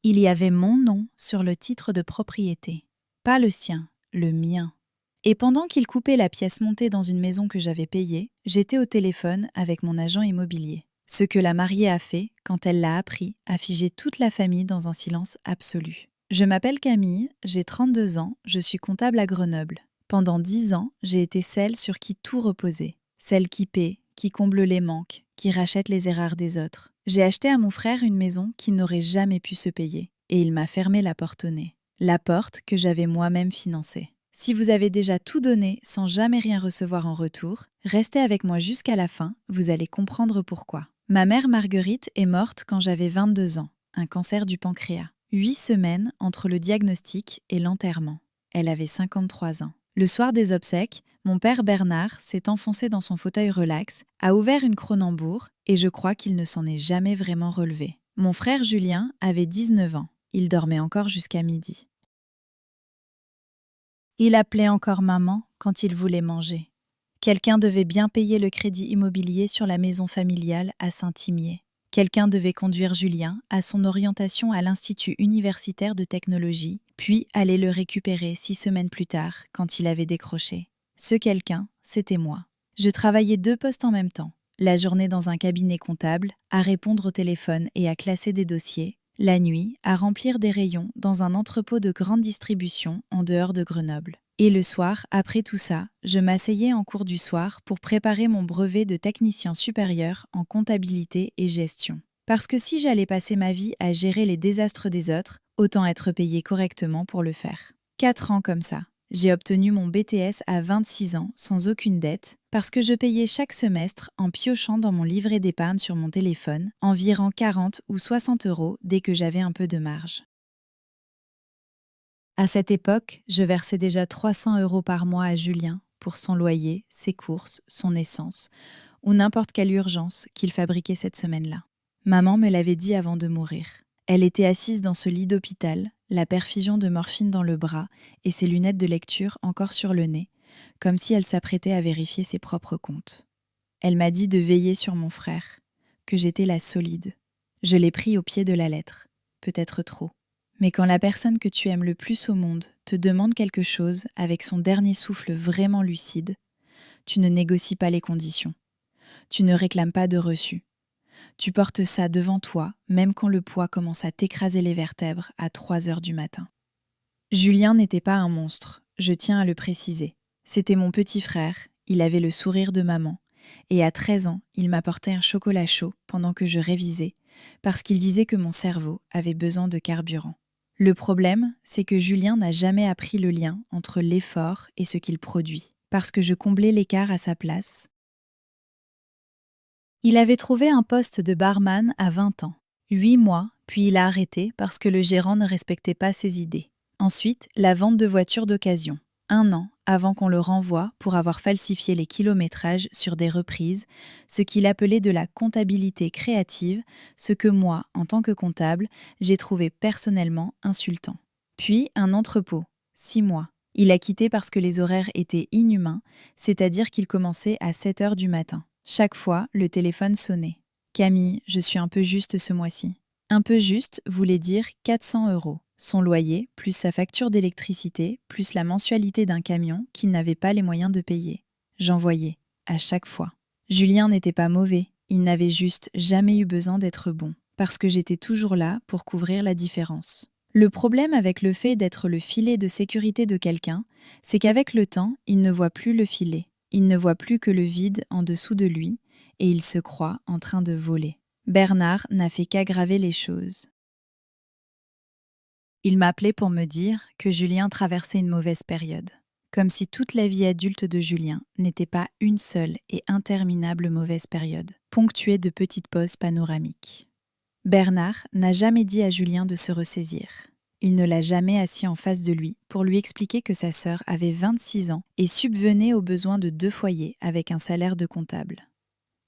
Il y avait mon nom sur le titre de propriété. Pas le sien, le mien. Et pendant qu'il coupait la pièce montée dans une maison que j'avais payée, j'étais au téléphone avec mon agent immobilier. Ce que la mariée a fait, quand elle l'a appris, a figé toute la famille dans un silence absolu. Je m'appelle Camille, j'ai 32 ans, je suis comptable à Grenoble. Pendant 10 ans, j'ai été celle sur qui tout reposait. Celle qui paie, qui comble les manques, qui rachète les erreurs des autres. J'ai acheté à mon frère une maison qui n'aurait jamais pu se payer. Et il m'a fermé la porte au nez. La porte que j'avais moi-même financée. Si vous avez déjà tout donné sans jamais rien recevoir en retour, restez avec moi jusqu'à la fin, vous allez comprendre pourquoi. Ma mère Marguerite est morte quand j'avais 22 ans, un cancer du pancréas. 8 semaines entre le diagnostic et l'enterrement. Elle avait 53 ans. Le soir des obsèques, mon père Bernard s'est enfoncé dans son fauteuil relax, a ouvert une Cronenbourg et je crois qu'il ne s'en est jamais vraiment relevé. Mon frère Julien avait 19 ans. Il dormait encore jusqu'à midi. Il appelait encore maman quand il voulait manger. Quelqu'un devait bien payer le crédit immobilier sur la maison familiale à Saint-Imier. Quelqu'un devait conduire Julien à son orientation à l'Institut universitaire de technologie, puis aller le récupérer 6 semaines plus tard quand il avait décroché. Ce quelqu'un, c'était moi. Je travaillais 2 postes en même temps. La journée dans un cabinet comptable, à répondre au téléphone et à classer des dossiers. La nuit, à remplir des rayons dans un entrepôt de grande distribution en dehors de Grenoble. Et le soir, après tout ça, je m'asseyais en cours du soir pour préparer mon brevet de technicien supérieur en comptabilité et gestion. Parce que si j'allais passer ma vie à gérer les désastres des autres, autant être payé correctement pour le faire. 4 ans comme ça. J'ai obtenu mon BTS à 26 ans sans aucune dette parce que je payais chaque semestre en piochant dans mon livret d'épargne sur mon téléphone environ 40 ou 60 € dès que j'avais un peu de marge. À cette époque, je versais déjà 300 € par mois à Julien pour son loyer, ses courses, son essence ou n'importe quelle urgence qu'il fabriquait cette semaine-là. Maman me l'avait dit avant de mourir. Elle était assise dans ce lit d'hôpital, la perfusion de morphine dans le bras et ses lunettes de lecture encore sur le nez, comme si elle s'apprêtait à vérifier ses propres comptes. Elle m'a dit de veiller sur mon frère, que j'étais la solide. Je l'ai pris au pied de la lettre, peut-être trop. Mais quand la personne que tu aimes le plus au monde te demande quelque chose avec son dernier souffle vraiment lucide, tu ne négocies pas les conditions. Tu ne réclames pas de reçu. Tu portes ça devant toi, même quand le poids commence à t'écraser les vertèbres à 3 heures du matin. Julien n'était pas un monstre, je tiens à le préciser. C'était mon petit frère, il avait le sourire de maman, et à 13 ans, il m'apportait un chocolat chaud pendant que je révisais, parce qu'il disait que mon cerveau avait besoin de carburant. Le problème, c'est que Julien n'a jamais appris le lien entre l'effort et ce qu'il produit, parce que je comblais l'écart à sa place. Il avait trouvé un poste de barman à 20 ans. 8 mois, puis il a arrêté parce que le gérant ne respectait pas ses idées. Ensuite, la vente de voitures d'occasion. 1 an avant qu'on le renvoie pour avoir falsifié les kilométrages sur des reprises, ce qu'il appelait de la comptabilité créative, ce que moi, en tant que comptable, j'ai trouvé personnellement insultant. Puis un entrepôt. 6 mois. Il a quitté parce que les horaires étaient inhumains, c'est-à-dire qu'il commençait à 7 heures du matin. Chaque fois, le téléphone sonnait. « Camille, je suis un peu juste ce mois-ci. » Un peu juste voulait dire 400 €. Son loyer, plus sa facture d'électricité, plus la mensualité d'un camion qu'il n'avait pas les moyens de payer. J'envoyais, à chaque fois. Julien n'était pas mauvais, il n'avait juste jamais eu besoin d'être bon, parce que j'étais toujours là pour couvrir la différence. Le problème avec le fait d'être le filet de sécurité de quelqu'un, c'est qu'avec le temps, il ne voit plus le filet. Il ne voit plus que le vide en dessous de lui, et il se croit en train de voler. Bernard n'a fait qu'aggraver les choses. Il m'appelait pour me dire que Julien traversait une mauvaise période, comme si toute la vie adulte de Julien n'était pas une seule et interminable mauvaise période, ponctuée de petites pauses panoramiques. Bernard n'a jamais dit à Julien de se ressaisir. Il ne l'a jamais assis en face de lui pour lui expliquer que sa sœur avait 26 ans et subvenait aux besoins de 2 foyers avec un salaire de comptable.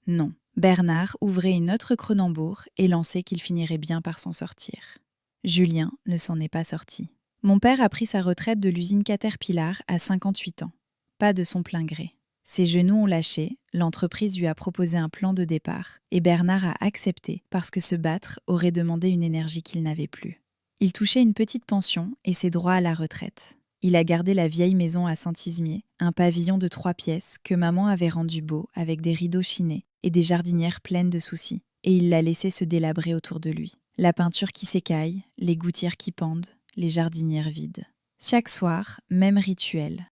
Non, Bernard ouvrait une autre Cronenbourg et lançait qu'il finirait bien par s'en sortir. Julien ne s'en est pas sorti. Mon père a pris sa retraite de l'usine Caterpillar à 58 ans. Pas de son plein gré. Ses genoux ont lâché, l'entreprise lui a proposé un plan de départ et Bernard a accepté parce que se battre aurait demandé une énergie qu'il n'avait plus. Il touchait une petite pension et ses droits à la retraite. Il a gardé la vieille maison à Saint-Ismier, un pavillon de 3 pièces que maman avait rendu beau avec des rideaux chinés et des jardinières pleines de soucis. Et il l'a laissé se délabrer autour de lui. La peinture qui s'écaille, les gouttières qui pendent, les jardinières vides. Chaque soir, même rituel.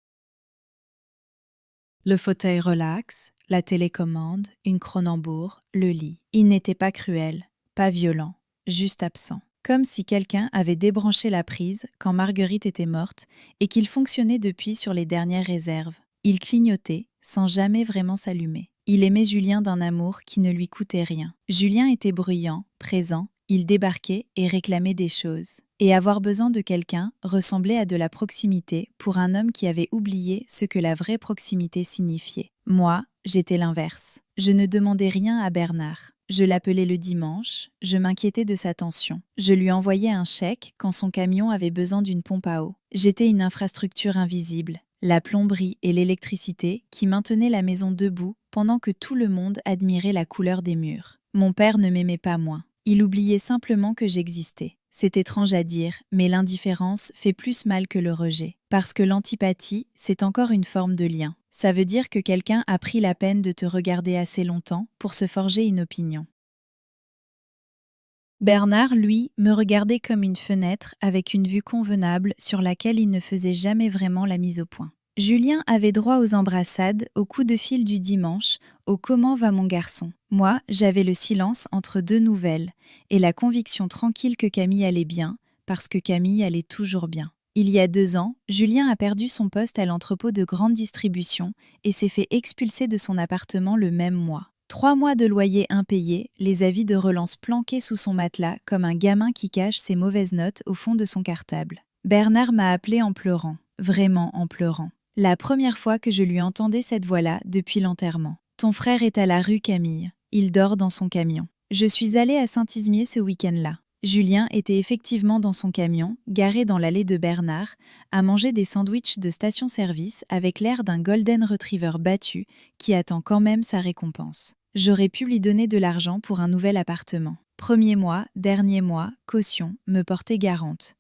Le fauteuil relax, la télécommande, une Cronenbourg, le lit. Il n'était pas cruel, pas violent, juste absent. Comme si quelqu'un avait débranché la prise quand Marguerite était morte et qu'il fonctionnait depuis sur les dernières réserves. Il clignotait, sans jamais vraiment s'allumer. Il aimait Julien d'un amour qui ne lui coûtait rien. Julien était bruyant, présent, il débarquait et réclamait des choses. Et avoir besoin de quelqu'un ressemblait à de la proximité pour un homme qui avait oublié ce que la vraie proximité signifiait. Moi, j'étais l'inverse. Je ne demandais rien à Bernard. Je l'appelais le dimanche, je m'inquiétais de sa tension. Je lui envoyais un chèque quand son camion avait besoin d'une pompe à eau. J'étais une infrastructure invisible, la plomberie et l'électricité qui maintenaient la maison debout pendant que tout le monde admirait la couleur des murs. Mon père ne m'aimait pas moins. Il oubliait simplement que j'existais. C'est étrange à dire, mais l'indifférence fait plus mal que le rejet. Parce que l'antipathie, c'est encore une forme de lien. Ça veut dire que quelqu'un a pris la peine de te regarder assez longtemps pour se forger une opinion. Bernard, lui, me regardait comme une fenêtre avec une vue convenable sur laquelle il ne faisait jamais vraiment la mise au point. Julien avait droit aux embrassades, aux coups de fil du dimanche, au « comment va mon garçon ». Moi, j'avais le silence entre deux nouvelles et la conviction tranquille que Camille allait bien, parce que Camille allait toujours bien. Il y a 2 ans, Julien a perdu son poste à l'entrepôt de grande distribution et s'est fait expulser de son appartement le même mois. 3 mois de loyer impayés, les avis de relance planqués sous son matelas comme un gamin qui cache ses mauvaises notes au fond de son cartable. Bernard m'a appelé en pleurant, vraiment en pleurant. La première fois que je lui entendais cette voix-là depuis l'enterrement. « Ton frère est à la rue, Camille. Il dort dans son camion. » Je suis allée à Saint-Ismier ce week-end-là. Julien était effectivement dans son camion, garé dans l'allée de Bernard, à manger des sandwichs de station-service avec l'air d'un golden retriever battu qui attend quand même sa récompense. J'aurais pu lui donner de l'argent pour un nouvel appartement. Premier mois, dernier mois, caution, me porter garante.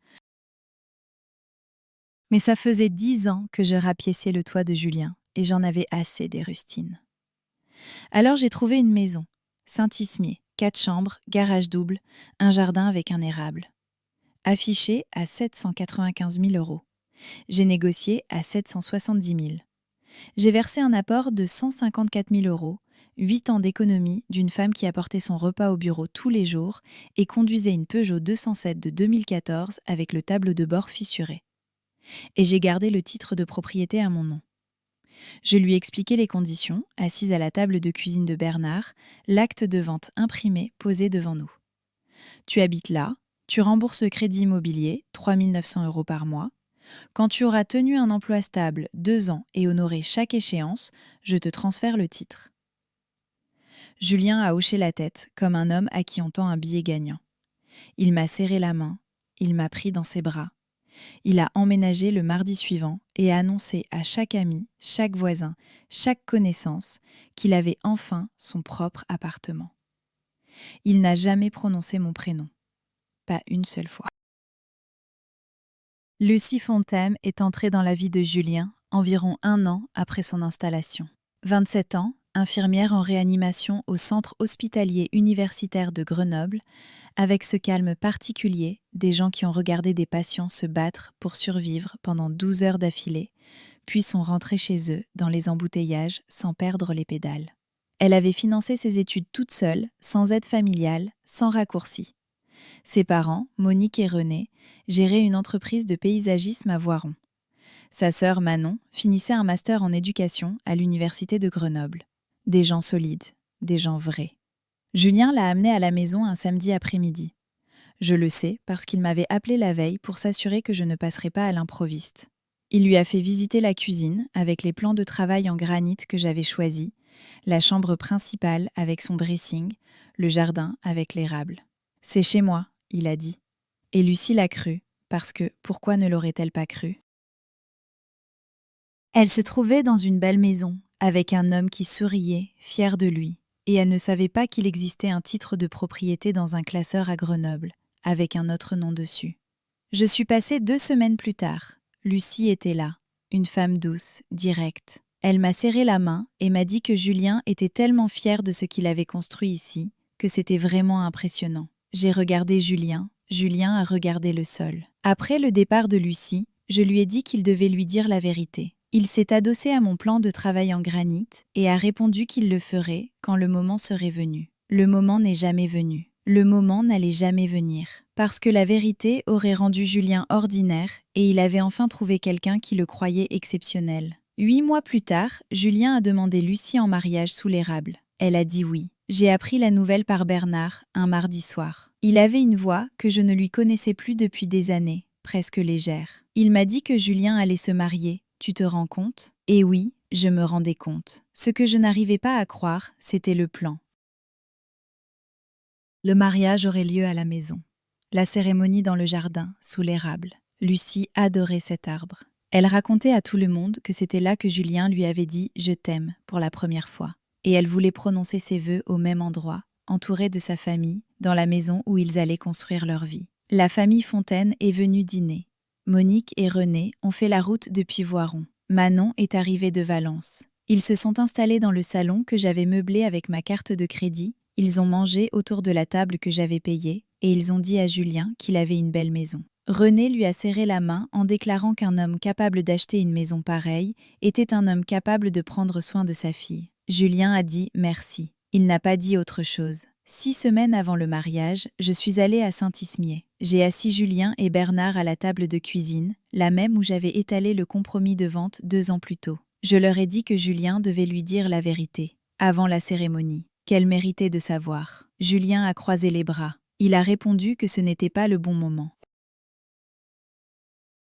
Mais ça faisait 10 ans que je rapiéçais le toit de Julien, et j'en avais assez des rustines. Alors j'ai trouvé une maison, Saint-Ismier, 4 chambres, garage double, un jardin avec un érable. Affiché à 795 000 €. J'ai négocié à 770 000. J'ai versé un apport de 154 000 €, 8 ans d'économie d'une femme qui apportait son repas au bureau tous les jours et conduisait une Peugeot 207 de 2014 avec le tableau de bord fissuré. Et j'ai gardé le titre de propriété à mon nom. Je lui expliquai les conditions, assise à la table de cuisine de Bernard, l'acte de vente imprimé posé devant nous. Tu habites là, tu rembourses le crédit immobilier, 3 900 € par mois. Quand tu auras tenu un emploi stable 2 ans et honoré chaque échéance, je te transfère le titre. Julien a hoché la tête, comme un homme à qui on tend un billet gagnant. Il m'a serré la main, il m'a pris dans ses bras. Il a emménagé le mardi suivant et a annoncé à chaque ami, chaque voisin, chaque connaissance qu'il avait enfin son propre appartement. Il n'a jamais prononcé mon prénom. Pas une seule fois. Lucie Fontaine est entrée dans la vie de Julien environ 1 an après son installation. 27 ans, infirmière en réanimation au centre hospitalier universitaire de Grenoble, avec ce calme particulier des gens qui ont regardé des patients se battre pour survivre pendant 12 heures d'affilée, puis sont rentrés chez eux dans les embouteillages sans perdre les pédales. Elle avait financé ses études toute seule, sans aide familiale, sans raccourci. Ses parents, Monique et René, géraient une entreprise de paysagisme à Voiron. Sa sœur Manon finissait un master en éducation à l'université de Grenoble. Des gens solides, des gens vrais. Julien l'a amenée à la maison un samedi après-midi. Je le sais parce qu'il m'avait appelé la veille pour s'assurer que je ne passerais pas à l'improviste. Il lui a fait visiter la cuisine avec les plans de travail en granit que j'avais choisis, la chambre principale avec son dressing, le jardin avec l'érable. « C'est chez moi », il a dit. Et Lucie l'a cru, parce que pourquoi ne l'aurait-elle pas cru ? Elle se trouvait dans une belle maison, avec un homme qui souriait, fier de lui, et elle ne savait pas qu'il existait un titre de propriété dans un classeur à Grenoble, avec un autre nom dessus. Je suis passée 2 semaines plus tard. Lucie était là, une femme douce, directe. Elle m'a serré la main et m'a dit que Julien était tellement fier de ce qu'il avait construit ici, que c'était vraiment impressionnant. J'ai regardé Julien, Julien a regardé le sol. Après le départ de Lucie, je lui ai dit qu'il devait lui dire la vérité. Il s'est adossé à mon plan de travail en granit et a répondu qu'il le ferait quand le moment serait venu. Le moment n'est jamais venu. Le moment n'allait jamais venir. Parce que la vérité aurait rendu Julien ordinaire et il avait enfin trouvé quelqu'un qui le croyait exceptionnel. 8 mois plus tard, Julien a demandé Lucie en mariage sous l'érable. Elle a dit oui. J'ai appris la nouvelle par Bernard, un mardi soir. Il avait une voix que je ne lui connaissais plus depuis des années, presque légère. Il m'a dit que Julien allait se marier. Tu te rends compte ? Et oui, je me rendais compte. Ce que je n'arrivais pas à croire, c'était le plan. Le mariage aurait lieu à la maison. La cérémonie dans le jardin, sous l'érable. Lucie adorait cet arbre. Elle racontait à tout le monde que c'était là que Julien lui avait dit « Je t'aime » pour la première fois. Et elle voulait prononcer ses vœux au même endroit, entourée de sa famille, dans la maison où ils allaient construire leur vie. La famille Fontaine est venue dîner. Monique et René ont fait la route depuis Voiron. Manon est arrivée de Valence. Ils se sont installés dans le salon que j'avais meublé avec ma carte de crédit. Ils ont mangé autour de la table que j'avais payée et ils ont dit à Julien qu'il avait une belle maison. René lui a serré la main en déclarant qu'un homme capable d'acheter une maison pareille était un homme capable de prendre soin de sa fille. Julien a dit merci. Il n'a pas dit autre chose. 6 semaines avant le mariage, je suis allée à Saint-Ismier. J'ai assis Julien et Bernard à la table de cuisine, la même où j'avais étalé le compromis de vente 2 ans plus tôt. Je leur ai dit que Julien devait lui dire la vérité, avant la cérémonie, qu'elle méritait de savoir. Julien a croisé les bras. Il a répondu que ce n'était pas le bon moment.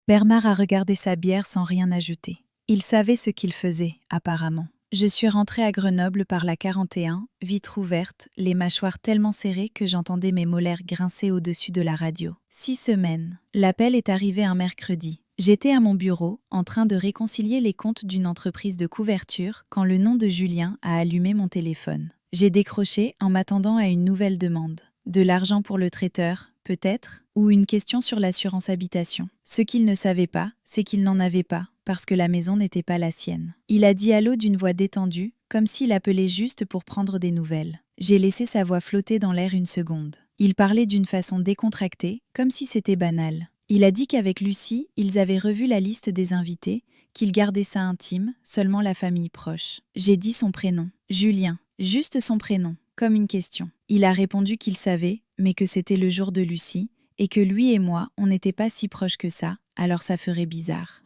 Bernard a regardé sa bière sans rien ajouter. Il savait ce qu'il faisait, apparemment. Je suis rentrée à Grenoble par la 41, vitre ouverte, les mâchoires tellement serrées que j'entendais mes molaires grincer au-dessus de la radio. 6 semaines. L'appel est arrivé un mercredi. J'étais à mon bureau, en train de réconcilier les comptes d'une entreprise de couverture, quand le nom de Julien a allumé mon téléphone. J'ai décroché en m'attendant à une nouvelle demande. De l'argent pour le traiteur, peut-être, ou une question sur l'assurance habitation. Ce qu'il ne savait pas, c'est qu'il n'en avait pas, parce que la maison n'était pas la sienne. Il a dit allô d'une voix détendue, comme s'il appelait juste pour prendre des nouvelles. J'ai laissé sa voix flotter dans l'air une seconde. Il parlait d'une façon décontractée, comme si c'était banal. Il a dit qu'avec Lucie, ils avaient revu la liste des invités, qu'ils gardaient ça intime, seulement la famille proche. J'ai dit son prénom, Julien, juste son prénom, comme une question. Il a répondu qu'il savait, mais que c'était le jour de Lucie, et que lui et moi, on n'était pas si proches que ça, alors ça ferait bizarre.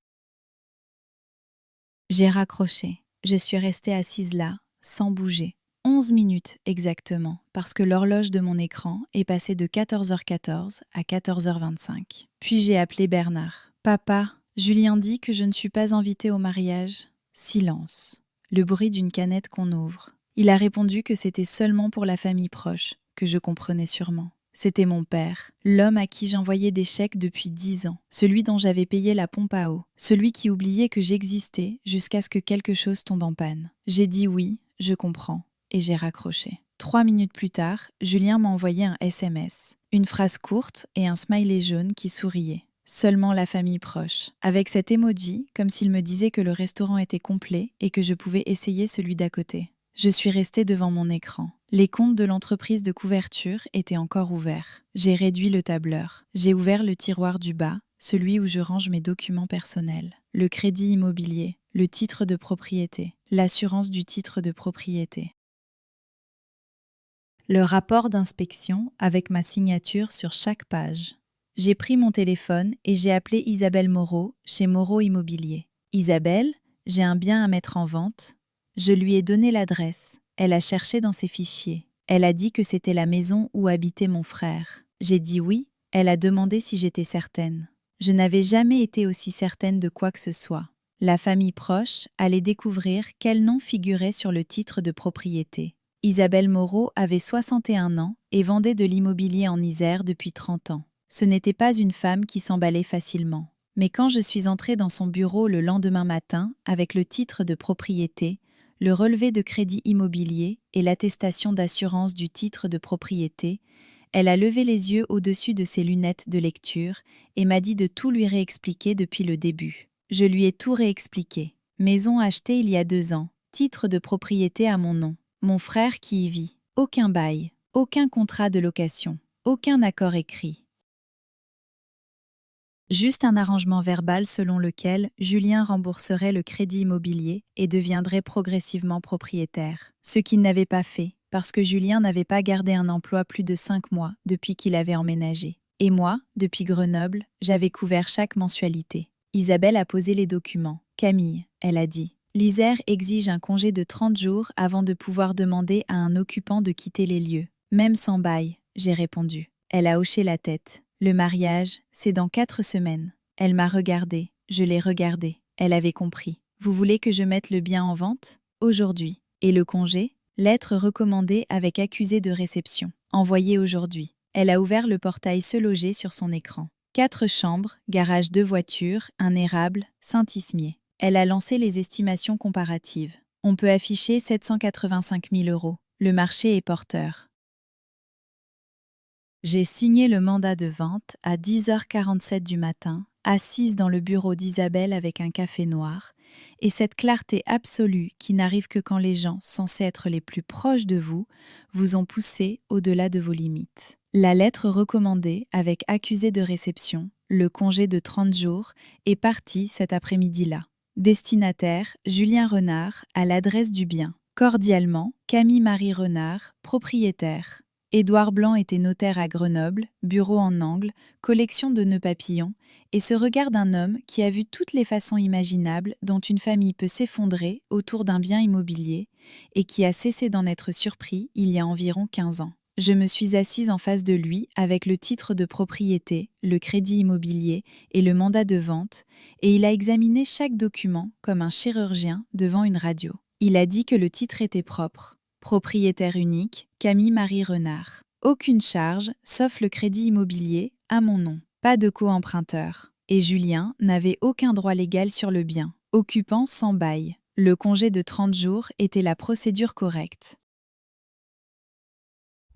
J'ai raccroché. Je suis restée assise là, sans bouger. 11 minutes exactement, parce que l'horloge de mon écran est passée de 14h14 à 14h25. Puis j'ai appelé Bernard. « Papa, Julien dit que je ne suis pas invitée au mariage. » Silence. Le bruit d'une canette qu'on ouvre. Il a répondu que c'était seulement pour la famille proche, que je comprenais sûrement. C'était mon père, l'homme à qui j'envoyais des chèques depuis 10 ans, celui dont j'avais payé la pompe à eau, celui qui oubliait que j'existais jusqu'à ce que quelque chose tombe en panne. J'ai dit oui, je comprends, et j'ai raccroché. 3 minutes plus tard, Julien m'a envoyé un SMS, une phrase courte et un smiley jaune qui souriait. Seulement la famille proche, avec cet emoji, comme s'il me disait que le restaurant était complet et que je pouvais essayer celui d'à côté. Je suis restée devant mon écran. Les comptes de l'entreprise de couverture étaient encore ouverts. J'ai réduit le tableur. J'ai ouvert le tiroir du bas, celui où je range mes documents personnels. Le crédit immobilier, le titre de propriété, l'assurance du titre de propriété. Le rapport d'inspection avec ma signature sur chaque page. J'ai pris mon téléphone et j'ai appelé Isabelle Moreau chez Moreau Immobilier. « Isabelle, j'ai un bien à mettre en vente. » Je lui ai donné l'adresse. Elle a cherché dans ses fichiers. Elle a dit que c'était la maison où habitait mon frère. J'ai dit oui. Elle a demandé si j'étais certaine. Je n'avais jamais été aussi certaine de quoi que ce soit. La famille proche allait découvrir quel nom figurait sur le titre de propriété. Isabelle Moreau avait 61 ans et vendait de l'immobilier en Isère depuis 30 ans. Ce n'était pas une femme qui s'emballait facilement. Mais quand je suis entrée dans son bureau le lendemain matin avec le titre de propriété, le relevé de crédit immobilier et l'attestation d'assurance du titre de propriété, Elle a levé les yeux au-dessus de ses lunettes de lecture et m'a dit de tout lui réexpliquer depuis le début. Je lui ai tout réexpliqué. Maison achetée il y a 2 ans, titre de propriété à mon nom, mon frère qui y vit, aucun bail, aucun contrat de location, aucun accord écrit. Juste un arrangement verbal selon lequel Julien rembourserait le crédit immobilier et deviendrait progressivement propriétaire. Ce qu'il n'avait pas fait, parce que Julien n'avait pas gardé un emploi plus de 5 mois depuis qu'il avait emménagé. Et moi, depuis Grenoble, j'avais couvert chaque mensualité. Isabelle a posé les documents. Camille, elle a dit. L'ISER exige un congé de 30 jours avant de pouvoir demander à un occupant de quitter les lieux. Même sans bail, j'ai répondu. Elle a hoché la tête. Le mariage, c'est dans 4 semaines. Elle m'a regardée, je l'ai regardée. Elle avait compris. Vous voulez que je mette le bien en vente? Aujourd'hui. Et le congé? Lettre recommandée avec accusé de réception. Envoyée aujourd'hui. Elle a ouvert le portail Se Loger sur son écran. 4 chambres, garage 2 voitures, un érable, Saint-Ismier. Elle a lancé les estimations comparatives. On peut afficher 785 000 €. Le marché est porteur. J'ai signé le mandat de vente à 10h47 du matin, assise dans le bureau d'Isabelle avec un café noir, et cette clarté absolue qui n'arrive que quand les gens, censés être les plus proches de vous, vous ont poussé au-delà de vos limites. La lettre recommandée avec accusé de réception, le congé de 30 jours, est partie cet après-midi-là. Destinataire, Julien Renard, à l'adresse du bien. Cordialement, Camille-Marie Renard, propriétaire. Édouard Blanc était notaire à Grenoble, bureau en angle, collection de nœuds papillons, et se regarde un homme qui a vu toutes les façons imaginables dont une famille peut s'effondrer autour d'un bien immobilier et qui a cessé d'en être surpris il y a environ 15 ans. Je me suis assise en face de lui avec le titre de propriété, le crédit immobilier et le mandat de vente, et il a examiné chaque document comme un chirurgien devant une radio. Il a dit que le titre était propre. Propriétaire unique, Camille-Marie Renard. Aucune charge, sauf le crédit immobilier, à mon nom. Pas de co-emprunteur. Et Julien n'avait aucun droit légal sur le bien. Occupant sans bail. Le congé de 30 jours était la procédure correcte.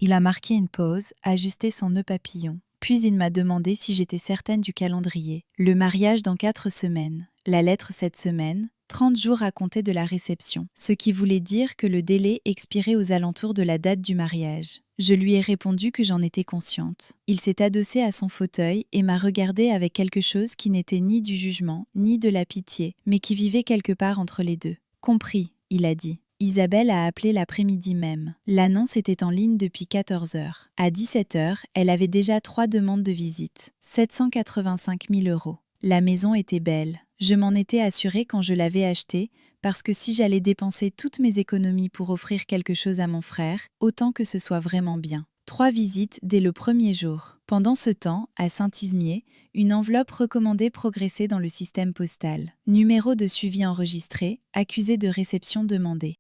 Il a marqué une pause, ajusté son nœud papillon. Puis il m'a demandé si j'étais certaine du calendrier. Le mariage dans 4 semaines. La lettre cette semaine. 30 jours à compter de la réception, ce qui voulait dire que le délai expirait aux alentours de la date du mariage. Je lui ai répondu que j'en étais consciente. Il s'est adossé à son fauteuil et m'a regardé avec quelque chose qui n'était ni du jugement, ni de la pitié, mais qui vivait quelque part entre les deux. Compris, il a dit. Isabelle a appelé l'après-midi même. L'annonce était en ligne depuis 14 heures. À 17 heures, elle avait déjà 3 demandes de visite. 785 000 €. La maison était belle. Je m'en étais assurée quand je l'avais achetée, parce que si j'allais dépenser toutes mes économies pour offrir quelque chose à mon frère, autant que ce soit vraiment bien. 3 visites dès le premier jour. Pendant ce temps, à Saint-Ismier, une enveloppe recommandée progressait dans le système postal. Numéro de suivi enregistré, accusé de réception demandé.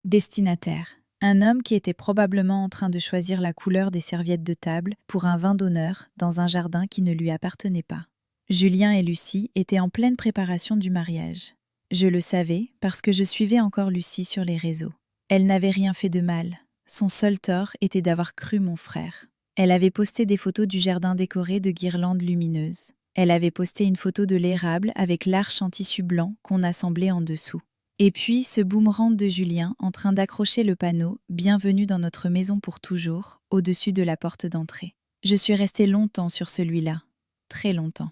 Destinataire. Un homme qui était probablement en train de choisir la couleur des serviettes de table pour un vin d'honneur dans un jardin qui ne lui appartenait pas. Julien et Lucie étaient en pleine préparation du mariage. Je le savais parce que je suivais encore Lucie sur les réseaux. Elle n'avait rien fait de mal. Son seul tort était d'avoir cru mon frère. Elle avait posté des photos du jardin décoré de guirlandes lumineuses. Elle avait posté une photo de l'érable avec l'arche en tissu blanc qu'on assemblait en dessous. Et puis ce boomerang de Julien en train d'accrocher le panneau « Bienvenue dans notre maison pour toujours » au-dessus de la porte d'entrée. Je suis restée longtemps sur celui-là. Très longtemps.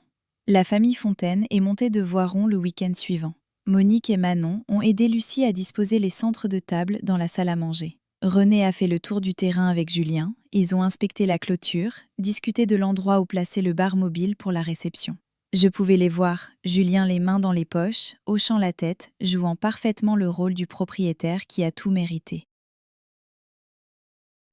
La famille Fontaine est montée de Voiron le week-end suivant. Monique et Manon ont aidé Lucie à disposer les centres de table dans la salle à manger. René a fait le tour du terrain avec Julien. Ils ont inspecté la clôture, discuté de l'endroit où placer le bar mobile pour la réception. Je pouvais les voir, Julien les mains dans les poches, hochant la tête, jouant parfaitement le rôle du propriétaire qui a tout mérité.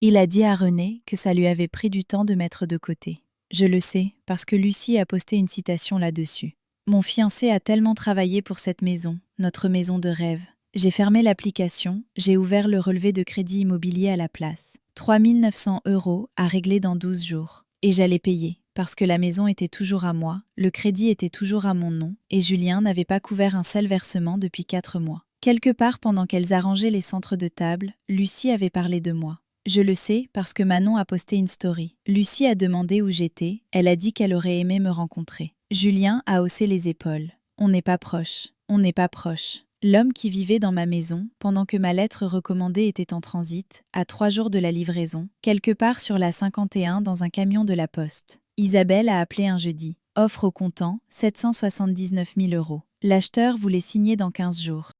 Il a dit à René que ça lui avait pris du temps de mettre de côté. Je le sais, parce que Lucie a posté une citation là-dessus. Mon fiancé a tellement travaillé pour cette maison, notre maison de rêve. J'ai fermé l'application, j'ai ouvert le relevé de crédit immobilier à la place. 3 900 € à régler dans 12 jours. Et j'allais payer, parce que la maison était toujours à moi, le crédit était toujours à mon nom, et Julien n'avait pas couvert un seul versement depuis 4 mois. Quelque part pendant qu'elles arrangeaient les centres de table, Lucie avait parlé de moi. Je le sais parce que Manon a posté une story. Lucie a demandé où j'étais, elle a dit qu'elle aurait aimé me rencontrer. Julien a haussé les épaules. On n'est pas proche, on n'est pas proche. L'homme qui vivait dans ma maison, pendant que ma lettre recommandée était en transit, à 3 jours de la livraison, quelque part sur la 51 dans un camion de la Poste. Isabelle a appelé un jeudi. Offre au comptant, 779 000 €. L'acheteur voulait signer dans 15 jours.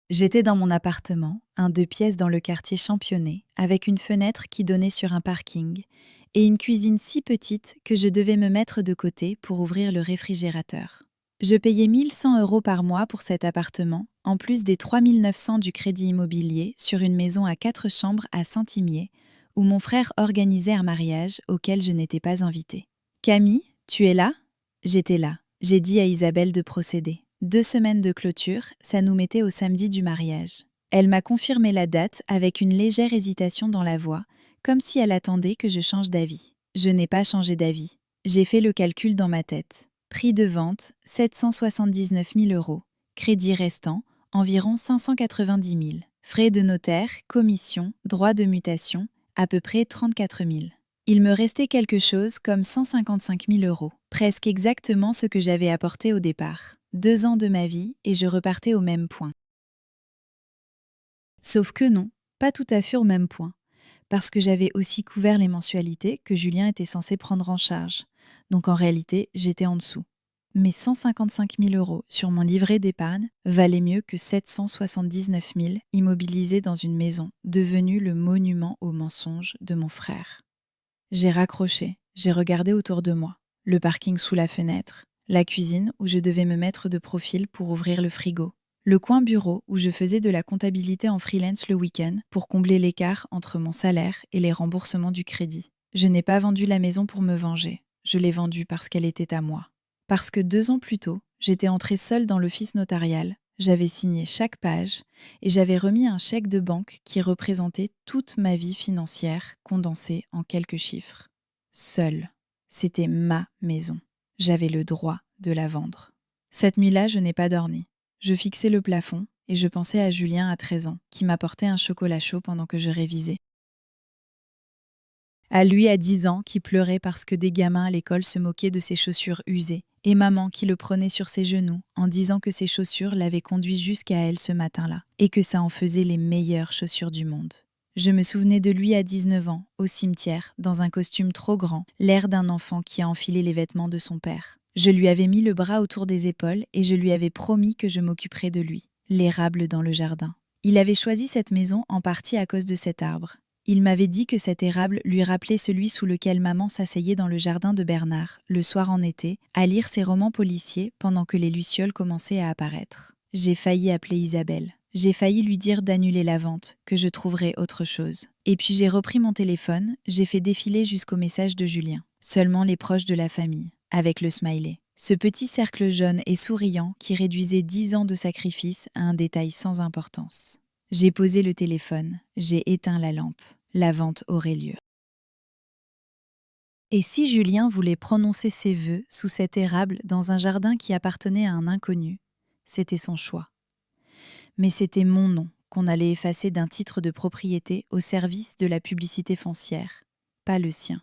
J'étais dans mon appartement, un 2 pièces dans le quartier Championnet, avec une fenêtre qui donnait sur un parking, et une cuisine si petite que je devais me mettre de côté pour ouvrir le réfrigérateur. Je payais 1 100 € par mois pour cet appartement, en plus des 3 900 du crédit immobilier sur une maison à 4 chambres à Saint-Imier, où mon frère organisait un mariage auquel je n'étais pas invitée. « Camille, tu es là ?» J'étais là. J'ai dit à Isabelle de procéder. 2 semaines de clôture, ça nous mettait au samedi du mariage. Elle m'a confirmé la date avec une légère hésitation dans la voix, comme si elle attendait que je change d'avis. Je n'ai pas changé d'avis. J'ai fait le calcul dans ma tête. Prix de vente, 779 000 €. Crédit restant, environ 590 000. Frais de notaire, commission, droits de mutation, à peu près 34 000. Il me restait quelque chose comme 155 000 €, presque exactement ce que j'avais apporté au départ. 2 ans de ma vie et je repartais au même point. Sauf que non, pas tout à fait au même point, parce que j'avais aussi couvert les mensualités que Julien était censé prendre en charge. Donc en réalité, j'étais en dessous. Mais 155 000 € sur mon livret d'épargne valaient mieux que 779 000 immobilisés dans une maison, devenue le monument au mensonge de mon frère. J'ai raccroché, j'ai regardé autour de moi, le parking sous la fenêtre, la cuisine où je devais me mettre de profil pour ouvrir le frigo, le coin bureau où je faisais de la comptabilité en freelance le week-end pour combler l'écart entre mon salaire et les remboursements du crédit. Je n'ai pas vendu la maison pour me venger, je l'ai vendue parce qu'elle était à moi. Parce que 2 ans plus tôt, j'étais entrée seule dans l'office notarial, j'avais signé chaque page et j'avais remis un chèque de banque qui représentait toute ma vie financière condensée en quelques chiffres. Seule. C'était ma maison. J'avais le droit de la vendre. Cette nuit-là, je n'ai pas dormi. Je fixais le plafond et je pensais à Julien à 13 ans, qui m'apportait un chocolat chaud pendant que je révisais. À lui à 10 ans, qui pleurait parce que des gamins à l'école se moquaient de ses chaussures usées, et maman qui le prenait sur ses genoux en disant que ses chaussures l'avaient conduit jusqu'à elle ce matin-là, et que ça en faisait les meilleures chaussures du monde. Je me souvenais de lui à 19 ans, au cimetière, dans un costume trop grand, l'air d'un enfant qui a enfilé les vêtements de son père. Je lui avais mis le bras autour des épaules et je lui avais promis que je m'occuperais de lui, l'érable dans le jardin. Il avait choisi cette maison en partie à cause de cet arbre. Il m'avait dit que cet érable lui rappelait celui sous lequel maman s'asseyait dans le jardin de Bernard, le soir en été, à lire ses romans policiers pendant que les lucioles commençaient à apparaître. J'ai failli appeler Isabelle. J'ai failli lui dire d'annuler la vente, que je trouverais autre chose. Et puis j'ai repris mon téléphone, j'ai fait défiler jusqu'au message de Julien. Seulement les proches de la famille, avec le smiley. Ce petit cercle jaune et souriant qui réduisait 10 ans de sacrifice à un détail sans importance. J'ai posé le téléphone, j'ai éteint la lampe. La vente aurait lieu. Et si Julien voulait prononcer ses vœux sous cet érable dans un jardin qui appartenait à un inconnu, c'était son choix. Mais c'était mon nom qu'on allait effacer d'un titre de propriété au service de la publicité foncière, pas le sien.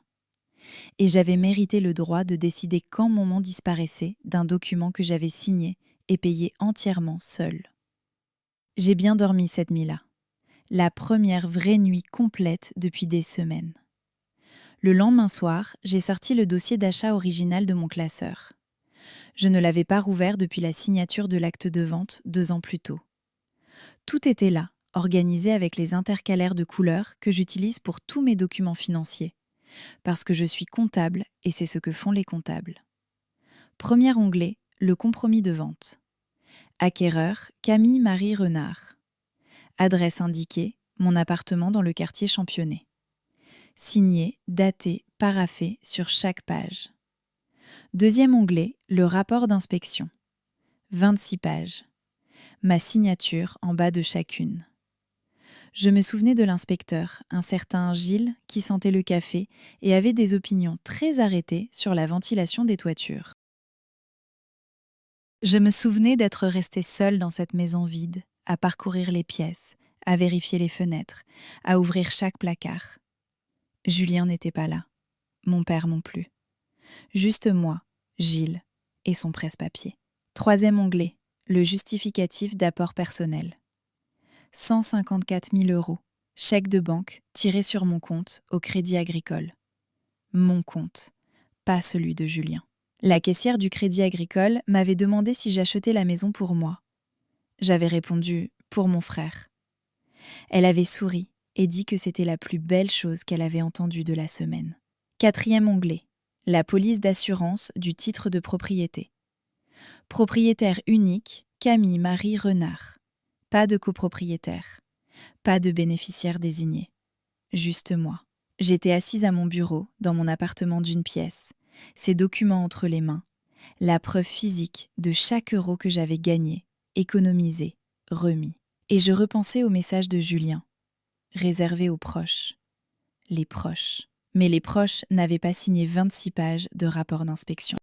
Et j'avais mérité le droit de décider quand mon nom disparaissait d'un document que j'avais signé et payé entièrement seul. J'ai bien dormi cette nuit-là. La première vraie nuit complète depuis des semaines. Le lendemain soir, j'ai sorti le dossier d'achat original de mon classeur. Je ne l'avais pas rouvert depuis la signature de l'acte de vente 2 ans plus tôt. Tout était là, organisé avec les intercalaires de couleurs que j'utilise pour tous mes documents financiers. Parce que je suis comptable et c'est ce que font les comptables. Premier onglet, le compromis de vente. Acquéreur, Camille Marie Renard. Adresse indiquée, mon appartement dans le quartier Championnet. Signé, daté, paraphé sur chaque page. Deuxième onglet, le rapport d'inspection. 26 pages. Ma signature en bas de chacune. Je me souvenais de l'inspecteur, un certain Gilles, qui sentait le café et avait des opinions très arrêtées sur la ventilation des toitures. Je me souvenais d'être restée seule dans cette maison vide, à parcourir les pièces, à vérifier les fenêtres, à ouvrir chaque placard. Julien n'était pas là, mon père non plus. Juste moi, Gilles, et son presse-papier. 3e onglet, le justificatif d'apport personnel. 154 000 €, chèque de banque tiré sur mon compte au Crédit Agricole. Mon compte, pas celui de Julien. La caissière du Crédit Agricole m'avait demandé si j'achetais la maison pour moi. J'avais répondu « pour mon frère ». Elle avait souri et dit que c'était la plus belle chose qu'elle avait entendue de la semaine. 4e onglet, la police d'assurance du titre de propriété. Propriétaire unique, Camille Marie Renard. Pas de copropriétaire. Pas de bénéficiaire désigné. Juste moi. J'étais assise à mon bureau, dans mon appartement d'une pièce, ces documents entre les mains, la preuve physique de chaque euro que j'avais gagné, économisé, remis. Et je repensais au message de Julien, réservé aux proches. Les proches. Mais les proches n'avaient pas signé 26 pages de rapport d'inspection.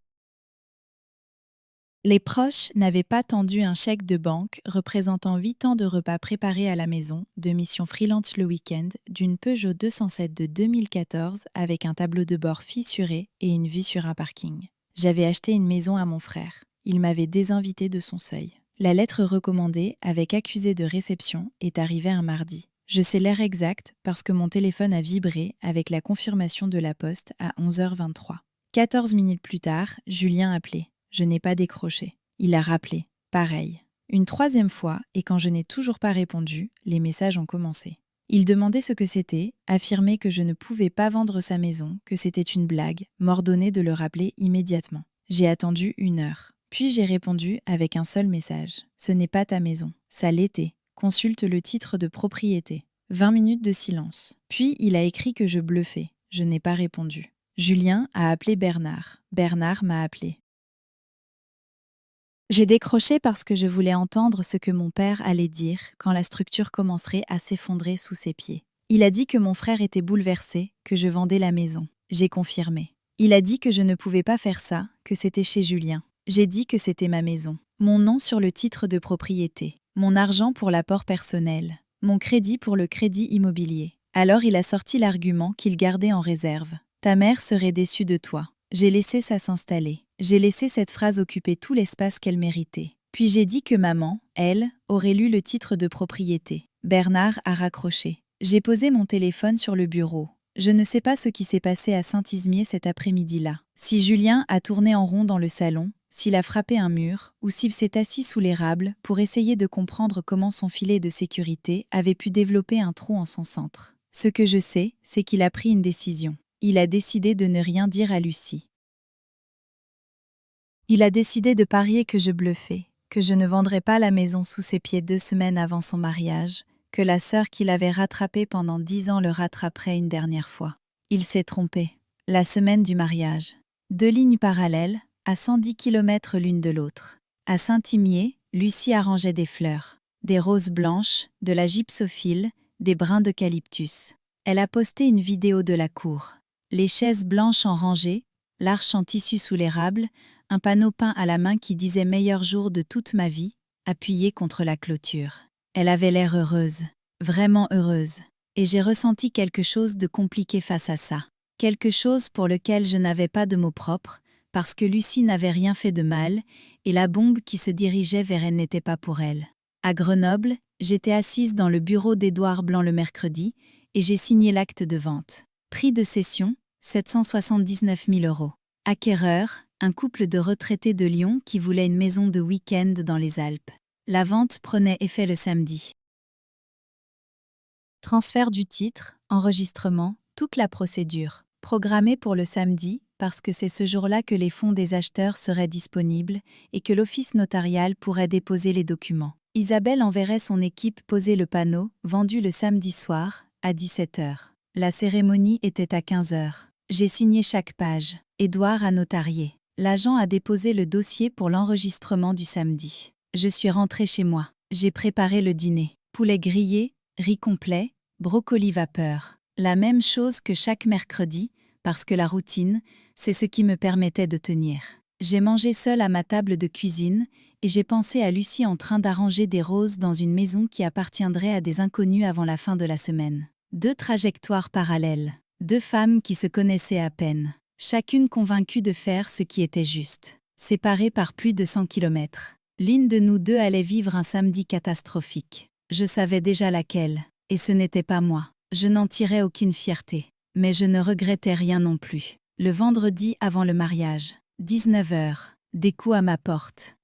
Les proches n'avaient pas tendu un chèque de banque représentant 8 ans de repas préparés à la maison, de mission freelance le week-end, d'une Peugeot 207 de 2014 avec un tableau de bord fissuré et une vue sur un parking. J'avais acheté une maison à mon frère. Il m'avait désinvité de son seuil. La lettre recommandée, avec accusé de réception, est arrivée un mardi. Je sais l'heure exacte parce que mon téléphone a vibré avec la confirmation de la poste à 11h23. 14 minutes plus tard, Julien appelait. Je n'ai pas décroché. Il a rappelé. Pareil. Une 3e fois, et quand je n'ai toujours pas répondu, les messages ont commencé. Il demandait ce que c'était, affirmait que je ne pouvais pas vendre sa maison, que c'était une blague, m'ordonnait de le rappeler immédiatement. J'ai attendu 1 heure. Puis j'ai répondu avec un seul message. Ce n'est pas ta maison. Ça l'était. Consulte le titre de propriété. 20 minutes de silence. Puis il a écrit que je bluffais. Je n'ai pas répondu. Julien a appelé Bernard. Bernard m'a appelé. J'ai décroché parce que je voulais entendre ce que mon père allait dire quand la structure commencerait à s'effondrer sous ses pieds. Il a dit que mon frère était bouleversé, que je vendais la maison. J'ai confirmé. Il a dit que je ne pouvais pas faire ça, que c'était chez Julien. J'ai dit que c'était ma maison. Mon nom sur le titre de propriété. Mon argent pour l'apport personnel. Mon crédit pour le crédit immobilier. Alors il a sorti l'argument qu'il gardait en réserve. Ta mère serait déçue de toi. J'ai laissé ça s'installer. J'ai laissé cette phrase occuper tout l'espace qu'elle méritait. Puis j'ai dit que maman, elle, aurait lu le titre de propriété. Bernard a raccroché. J'ai posé mon téléphone sur le bureau. Je ne sais pas ce qui s'est passé à Saint-Izmier cet après-midi-là. Si Julien a tourné en rond dans le salon, s'il a frappé un mur, ou s'il s'est assis sous l'érable pour essayer de comprendre comment son filet de sécurité avait pu développer un trou en son centre. Ce que je sais, c'est qu'il a pris une décision. Il a décidé de ne rien dire à Lucie. Il a décidé de parier que je bluffais, que je ne vendrais pas la maison sous ses pieds 2 semaines avant son mariage, que la sœur qu'il avait rattrapée pendant 10 ans le rattraperait une dernière fois. Il s'est trompé. La semaine du mariage. 2 lignes parallèles, à 110 km l'une de l'autre. À Saint-Imier, Lucie arrangeait des fleurs. Des roses blanches, de la gypsophile, des brins d'eucalyptus. Elle a posté une vidéo de la cour. Les chaises blanches en rangée, l'arche en tissu sous l'érable, un panneau peint à la main qui disait « Meilleur jour de toute ma vie », appuyé contre la clôture. Elle avait l'air heureuse, vraiment heureuse. Et j'ai ressenti quelque chose de compliqué face à ça. Quelque chose pour lequel je n'avais pas de mots propres, parce que Lucie n'avait rien fait de mal, et la bombe qui se dirigeait vers elle n'était pas pour elle. À Grenoble, j'étais assise dans le bureau d'Édouard Blanc le mercredi, et j'ai signé l'acte de vente. Prix de cession, 779 000 €. Acquéreur, un couple de retraités de Lyon qui voulait une maison de week-end dans les Alpes. La vente prenait effet le samedi. Transfert du titre, enregistrement, toute la procédure. Programmée pour le samedi, parce que c'est ce jour-là que les fonds des acheteurs seraient disponibles et que l'office notarial pourrait déposer les documents. Isabelle enverrait son équipe poser le panneau, vendu le samedi soir, à 17h. La cérémonie était à 15h. J'ai signé chaque page. Édouard a notarié. L'agent a déposé le dossier pour l'enregistrement du samedi. Je suis rentrée chez moi. J'ai préparé le dîner. Poulet grillé, riz complet, brocoli vapeur. La même chose que chaque mercredi, parce que la routine, c'est ce qui me permettait de tenir. J'ai mangé seule à ma table de cuisine et j'ai pensé à Lucie en train d'arranger des roses dans une maison qui appartiendrait à des inconnus avant la fin de la semaine. 2 trajectoires parallèles, 2 femmes qui se connaissaient à peine, chacune convaincue de faire ce qui était juste, séparées par plus de 100 kilomètres. L'une de nous deux allait vivre un samedi catastrophique. Je savais déjà laquelle, et ce n'était pas moi. Je n'en tirais aucune fierté, mais je ne regrettais rien non plus. Le vendredi avant le mariage, 19h, des coups à ma porte.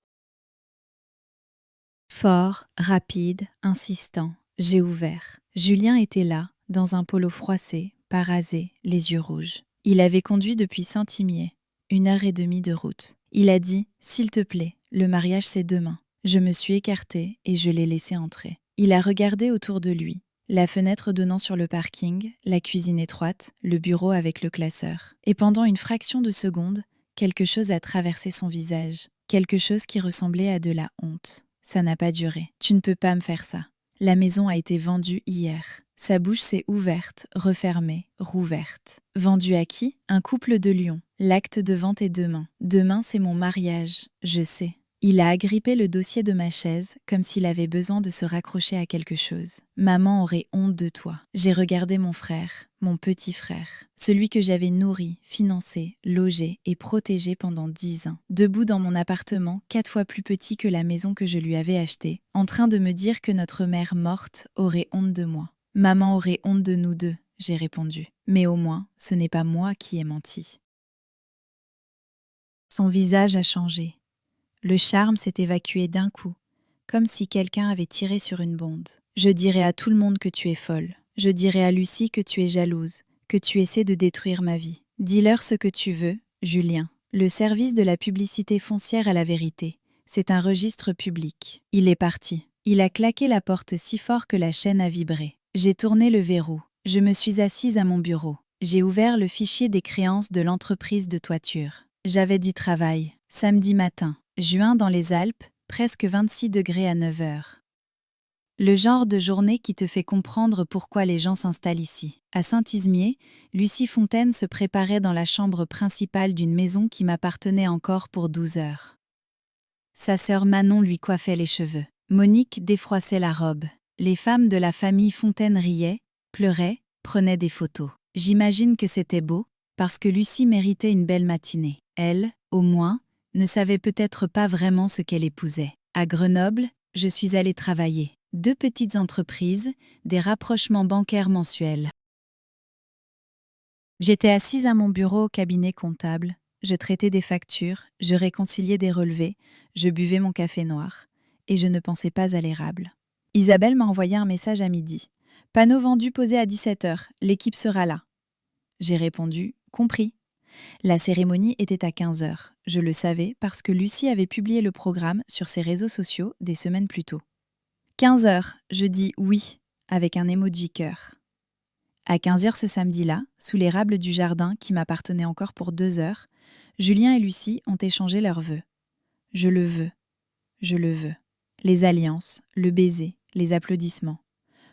Fort, rapide, insistant, j'ai ouvert. Julien était là, dans un polo froissé, pas rasé, les yeux rouges. Il avait conduit depuis Saint-Imier, 1h30 de route. Il a dit « S'il te plaît, le mariage c'est demain ». Je me suis écartée et je l'ai laissé entrer. Il a regardé autour de lui. La fenêtre donnant sur le parking, la cuisine étroite, le bureau avec le classeur. Et pendant une fraction de seconde, quelque chose a traversé son visage. Quelque chose qui ressemblait à de la honte. Ça n'a pas duré. Tu ne peux pas me faire ça. La maison a été vendue hier. Sa bouche s'est ouverte, refermée, rouverte. Vendue à qui? Un couple de Lyon. L'acte de vente est demain. Demain, c'est mon mariage. Je sais. Il a agrippé le dossier de ma chaise comme s'il avait besoin de se raccrocher à quelque chose. Maman aurait honte de toi. J'ai regardé mon frère, mon petit frère, celui que j'avais nourri, financé, logé et protégé pendant 10 ans, debout dans mon appartement 4 fois plus petit que la maison que je lui avais achetée, en train de me dire que notre mère morte aurait honte de moi. Maman aurait honte de nous deux, j'ai répondu. Mais au moins, ce n'est pas moi qui ai menti. Son visage a changé. Le charme s'est évacué d'un coup, comme si quelqu'un avait tiré sur une bonde. Je dirai à tout le monde que tu es folle. Je dirai à Lucie que tu es jalouse, que tu essaies de détruire ma vie. Dis-leur ce que tu veux, Julien. Le service de la publicité foncière à la vérité. C'est un registre public. Il est parti. Il a claqué la porte si fort que la chaîne a vibré. J'ai tourné le verrou. Je me suis assise à mon bureau. J'ai ouvert le fichier des créances de l'entreprise de toiture. J'avais du travail. Samedi matin. Juin dans les Alpes, presque 26 degrés à 9h. Le genre de journée qui te fait comprendre pourquoi les gens s'installent ici. À Saint-Izmier, Lucie Fontaine se préparait dans la chambre principale d'une maison qui m'appartenait encore pour 12 heures. Sa sœur Manon lui coiffait les cheveux. Monique défroissait la robe. Les femmes de la famille Fontaine riaient, pleuraient, prenaient des photos. J'imagine que c'était beau, parce que Lucie méritait une belle matinée. Elle, au moins, ne savait peut-être pas vraiment ce qu'elle épousait. À Grenoble, je suis allée travailler. 2 petites entreprises, des rapprochements bancaires mensuels. J'étais assise à mon bureau au cabinet comptable. Je traitais des factures, je réconciliais des relevés, je buvais mon café noir. Et je ne pensais pas à l'érable. Isabelle m'a envoyé un message à midi. « Panneau vendu posé à 17h, l'équipe sera là. » J'ai répondu « Compris ». La cérémonie était à 15h. Je le savais parce que Lucie avait publié le programme sur ses réseaux sociaux des semaines plus tôt. 15h, je dis oui, avec un emoji cœur. À 15h ce samedi-là, sous l'érable du jardin qui m'appartenait encore pour 2 heures, Julien et Lucie ont échangé leurs vœux. Je le veux. Je le veux. Les alliances, le baiser, les applaudissements.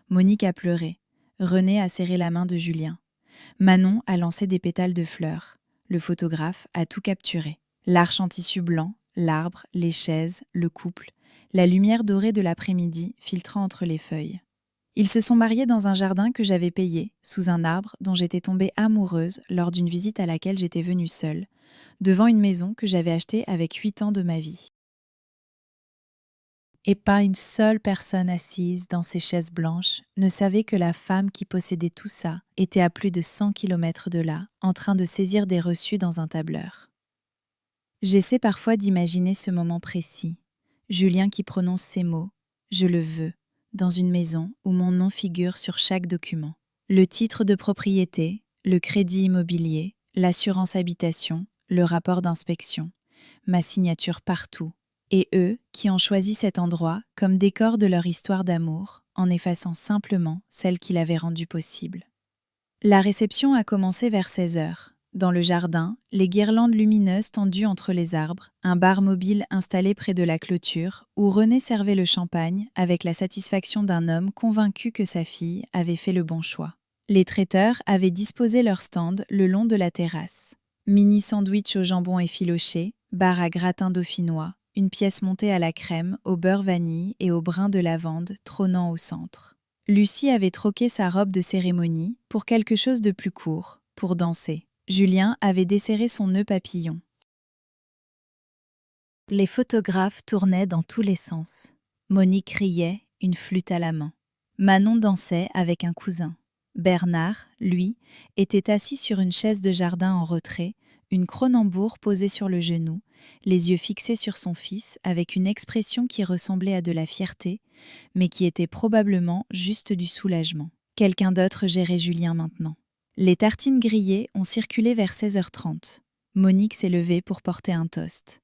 Monique a pleuré. René a serré la main de Julien. Manon a lancé des pétales de fleurs. Le photographe a tout capturé. L'arche en tissu blanc, l'arbre, les chaises, le couple, la lumière dorée de l'après-midi filtrant entre les feuilles. Ils se sont mariés dans un jardin que j'avais payé, sous un arbre dont j'étais tombée amoureuse lors d'une visite à laquelle j'étais venue seule, devant une maison que j'avais achetée avec 8 ans de ma vie. Et pas une seule personne assise dans ces chaises blanches ne savait que la femme qui possédait tout ça était à plus de 100 kilomètres de là, en train de saisir des reçus dans un tableur. J'essaie parfois d'imaginer ce moment précis. Julien qui prononce ces mots « Je le veux » dans une maison où mon nom figure sur chaque document. Le titre de propriété, le crédit immobilier, l'assurance habitation, le rapport d'inspection, ma signature partout. Et eux qui ont choisi cet endroit comme décor de leur histoire d'amour en effaçant simplement celle qui l'avait rendue possible. La réception a commencé vers 16h. Dans le jardin, les guirlandes lumineuses tendues entre les arbres, un bar mobile installé près de la clôture où René servait le champagne avec la satisfaction d'un homme convaincu que sa fille avait fait le bon choix. Les traiteurs avaient disposé leur stand le long de la terrasse. Mini sandwich au jambon effiloché, bar à gratin dauphinois, une pièce montée à la crème, au beurre vanille et au brin de lavande trônant au centre. Lucie avait troqué sa robe de cérémonie pour quelque chose de plus court, pour danser. Julien avait desserré son nœud papillon. Les photographes tournaient dans tous les sens. Monique riait, une flûte à la main. Manon dansait avec un cousin. Bernard, lui, était assis sur une chaise de jardin en retrait, une Cronenbourg posée sur le genou, les yeux fixés sur son fils avec une expression qui ressemblait à de la fierté, mais qui était probablement juste du soulagement. Quelqu'un d'autre gérait Julien maintenant. Les tartines grillées ont circulé vers 16h30. Monique s'est levée pour porter un toast.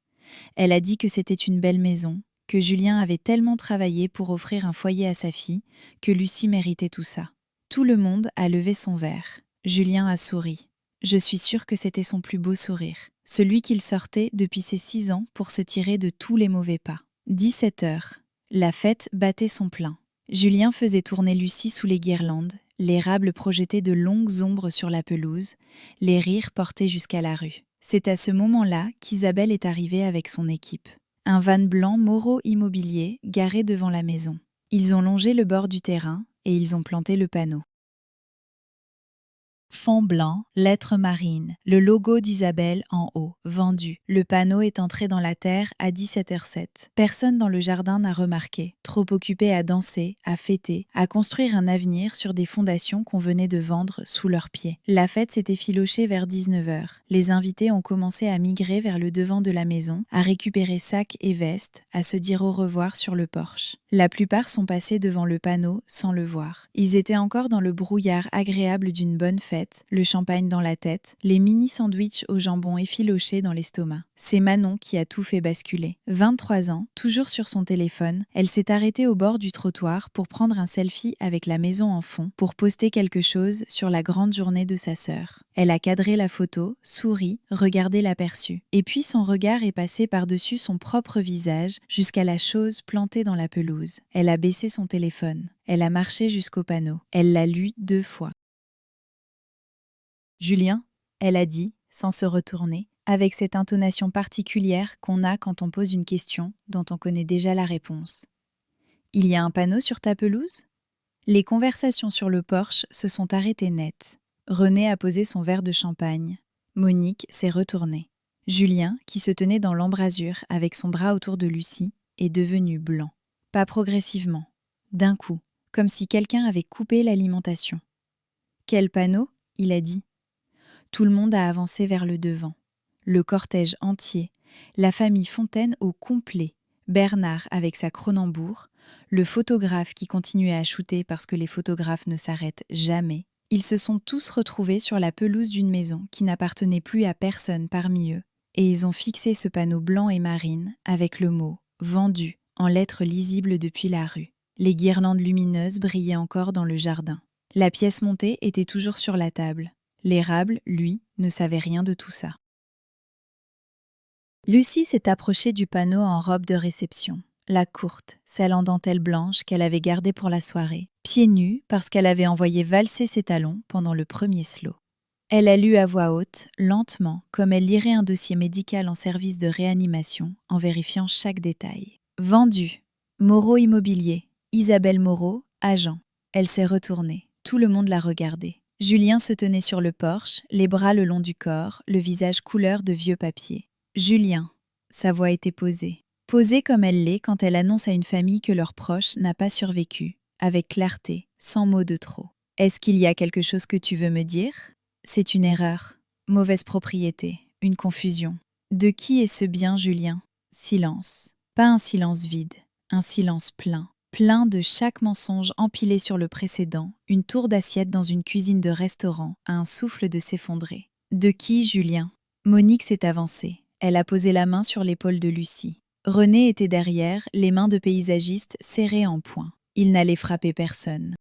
Elle a dit que c'était une belle maison, que Julien avait tellement travaillé pour offrir un foyer à sa fille, que Lucie méritait tout ça. Tout le monde a levé son verre. Julien a souri. Je suis sûre que c'était son plus beau sourire, celui qu'il sortait depuis ses 6 ans pour se tirer de tous les mauvais pas. 17h. La fête battait son plein. Julien faisait tourner Lucie sous les guirlandes, l'érable projetait de longues ombres sur la pelouse, les rires portaient jusqu'à la rue. C'est à ce moment-là qu'Isabelle est arrivée avec son équipe. Un van blanc Moreau Immobilier garé devant la maison. Ils ont longé le bord du terrain et ils ont planté le panneau. Fond blanc, lettres marines, le logo d'Isabelle en haut, vendu. Le panneau est entré dans la terre à 17h07. Personne dans le jardin n'a remarqué, trop occupé à danser, à fêter, à construire un avenir sur des fondations qu'on venait de vendre sous leurs pieds. La fête s'est effilochée vers 19h. Les invités ont commencé à migrer vers le devant de la maison, à récupérer sacs et vestes, à se dire au revoir sur le porche. La plupart sont passés devant le panneau sans le voir. Ils étaient encore dans le brouillard agréable d'une bonne fête, le champagne dans la tête, les mini-sandwichs au jambon effilochés dans l'estomac. C'est Manon qui a tout fait basculer. 23 ans, toujours sur son téléphone, elle s'est arrêtée au bord du trottoir pour prendre un selfie avec la maison en fond, pour poster quelque chose sur la grande journée de sa sœur. Elle a cadré la photo, souri, regardé l'aperçu. Et puis son regard est passé par-dessus son propre visage jusqu'à la chose plantée dans la pelouse. Elle a baissé son téléphone. Elle a marché jusqu'au panneau. Elle l'a lu 2 fois. Julien, elle a dit, sans se retourner, avec cette intonation particulière qu'on a quand on pose une question dont on connaît déjà la réponse. « Il y a un panneau sur ta pelouse ?» Les conversations sur le porche se sont arrêtées net. René a posé son verre de champagne. Monique s'est retournée. Julien, qui se tenait dans l'embrasure avec son bras autour de Lucie, est devenu blanc. Pas progressivement, d'un coup, comme si quelqu'un avait coupé l'alimentation. « Quel panneau ?» il a dit. Tout le monde a avancé vers le devant. Le cortège entier, la famille Fontaine au complet, Bernard avec sa Cronenbourg, le photographe qui continuait à shooter parce que les photographes ne s'arrêtent jamais. Ils se sont tous retrouvés sur la pelouse d'une maison qui n'appartenait plus à personne parmi eux, et ils ont fixé ce panneau blanc et marine avec le mot « Vendu » en lettres lisibles depuis la rue. Les guirlandes lumineuses brillaient encore dans le jardin. La pièce montée était toujours sur la table. L'érable, lui, ne savait rien de tout ça. Lucie s'est approchée du panneau en robe de réception, la courte, celle en dentelle blanche qu'elle avait gardée pour la soirée, pieds nus parce qu'elle avait envoyé valser ses talons pendant le premier slow. Elle a lu à voix haute, lentement, comme elle lirait un dossier médical en service de réanimation, en vérifiant chaque détail. Vendu. Moreau Immobilier. Isabelle Moreau, agent. Elle s'est retournée. Tout le monde l'a regardée. Julien se tenait sur le porche, les bras le long du corps, le visage couleur de vieux papier. Julien. Sa voix était posée. Posée comme elle l'est quand elle annonce à une famille que leur proche n'a pas survécu, avec clarté, sans mots de trop. Est-ce qu'il y a quelque chose que tu veux me dire ? C'est une erreur. Mauvaise propriété. Une confusion. De qui est ce bien, Julien ? Silence. Pas un silence vide, un silence plein. Plein de chaque mensonge empilé sur le précédent, une tour d'assiette dans une cuisine de restaurant à un souffle de s'effondrer. De qui, Julien ? Monique s'est avancée. Elle a posé la main sur l'épaule de Lucie. René était derrière, les mains de paysagiste serrées en poing. Il n'allait frapper personne.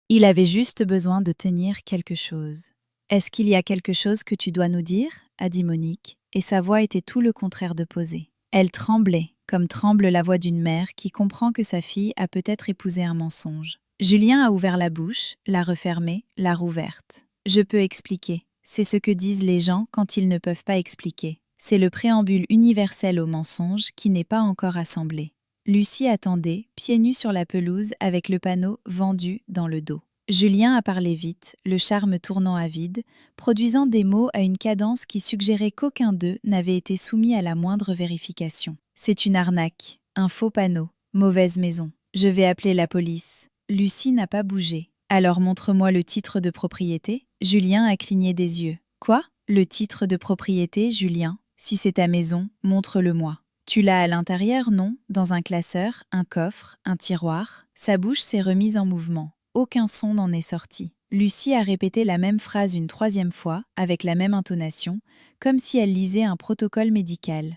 Il avait juste besoin de tenir quelque chose. « Est-ce qu'il y a quelque chose que tu dois nous dire ?» a dit Monique, et sa voix était tout le contraire de posée. Elle tremblait, comme tremble la voix d'une mère qui comprend que sa fille a peut-être épousé un mensonge. Julien a ouvert la bouche, l'a refermée, l'a rouverte. « Je peux expliquer. C'est ce que disent les gens quand ils ne peuvent pas expliquer. C'est le préambule universel au mensonge qui n'est pas encore assemblé. Lucie attendait, pieds nus sur la pelouse avec le panneau « Vendu » dans le dos. Julien a parlé vite, le charme tournant à vide, produisant des mots à une cadence qui suggérait qu'aucun d'eux n'avait été soumis à la moindre vérification. C'est une arnaque, un faux panneau, mauvaise maison. Je vais appeler la police. Lucie n'a pas bougé. Alors montre-moi le titre de propriété. Julien a cligné des yeux. Quoi ? Le titre de propriété, Julien ? Si c'est ta maison, montre-le-moi. Tu l'as à l'intérieur, non ? Dans un classeur, un coffre, un tiroir. Sa bouche s'est remise en mouvement. Aucun son n'en est sorti. Lucie a répété la même phrase une troisième fois, avec la même intonation, comme si elle lisait un protocole médical.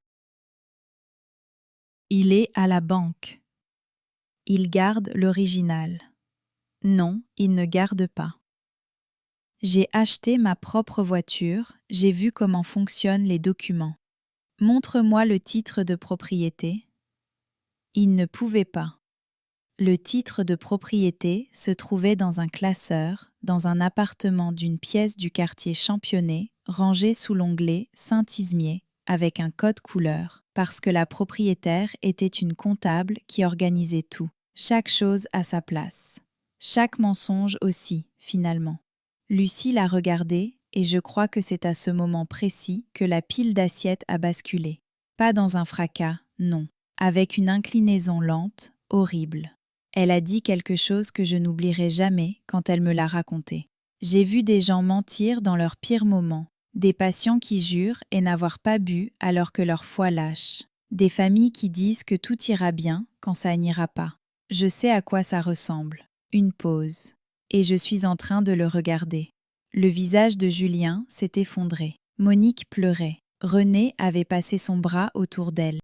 Il est à la banque. Il garde l'original. Non, il ne garde pas. J'ai acheté ma propre voiture, j'ai vu comment fonctionnent les documents. Montre-moi le titre de propriété. Il ne pouvait pas. Le titre de propriété se trouvait dans un classeur, dans un appartement d'une pièce du quartier Championnet, rangé sous l'onglet Saint-Ismier, avec un code couleur, parce que la propriétaire était une comptable qui organisait tout, chaque chose à sa place. Chaque mensonge aussi, finalement. Lucie l'a regardé, et je crois que c'est à ce moment précis que la pile d'assiettes a basculé. Pas dans un fracas, non. Avec une inclinaison lente, horrible. Elle a dit quelque chose que je n'oublierai jamais quand elle me l'a raconté. J'ai vu des gens mentir dans leurs pires moments, des patients qui jurent et n'avoir pas bu alors que leur foi lâche, des familles qui disent que tout ira bien quand ça n'ira pas. Je sais à quoi ça ressemble. Une pause. Et je suis en train de le regarder. Le visage de Julien s'est effondré. Monique pleurait. René avait passé son bras autour d'elle.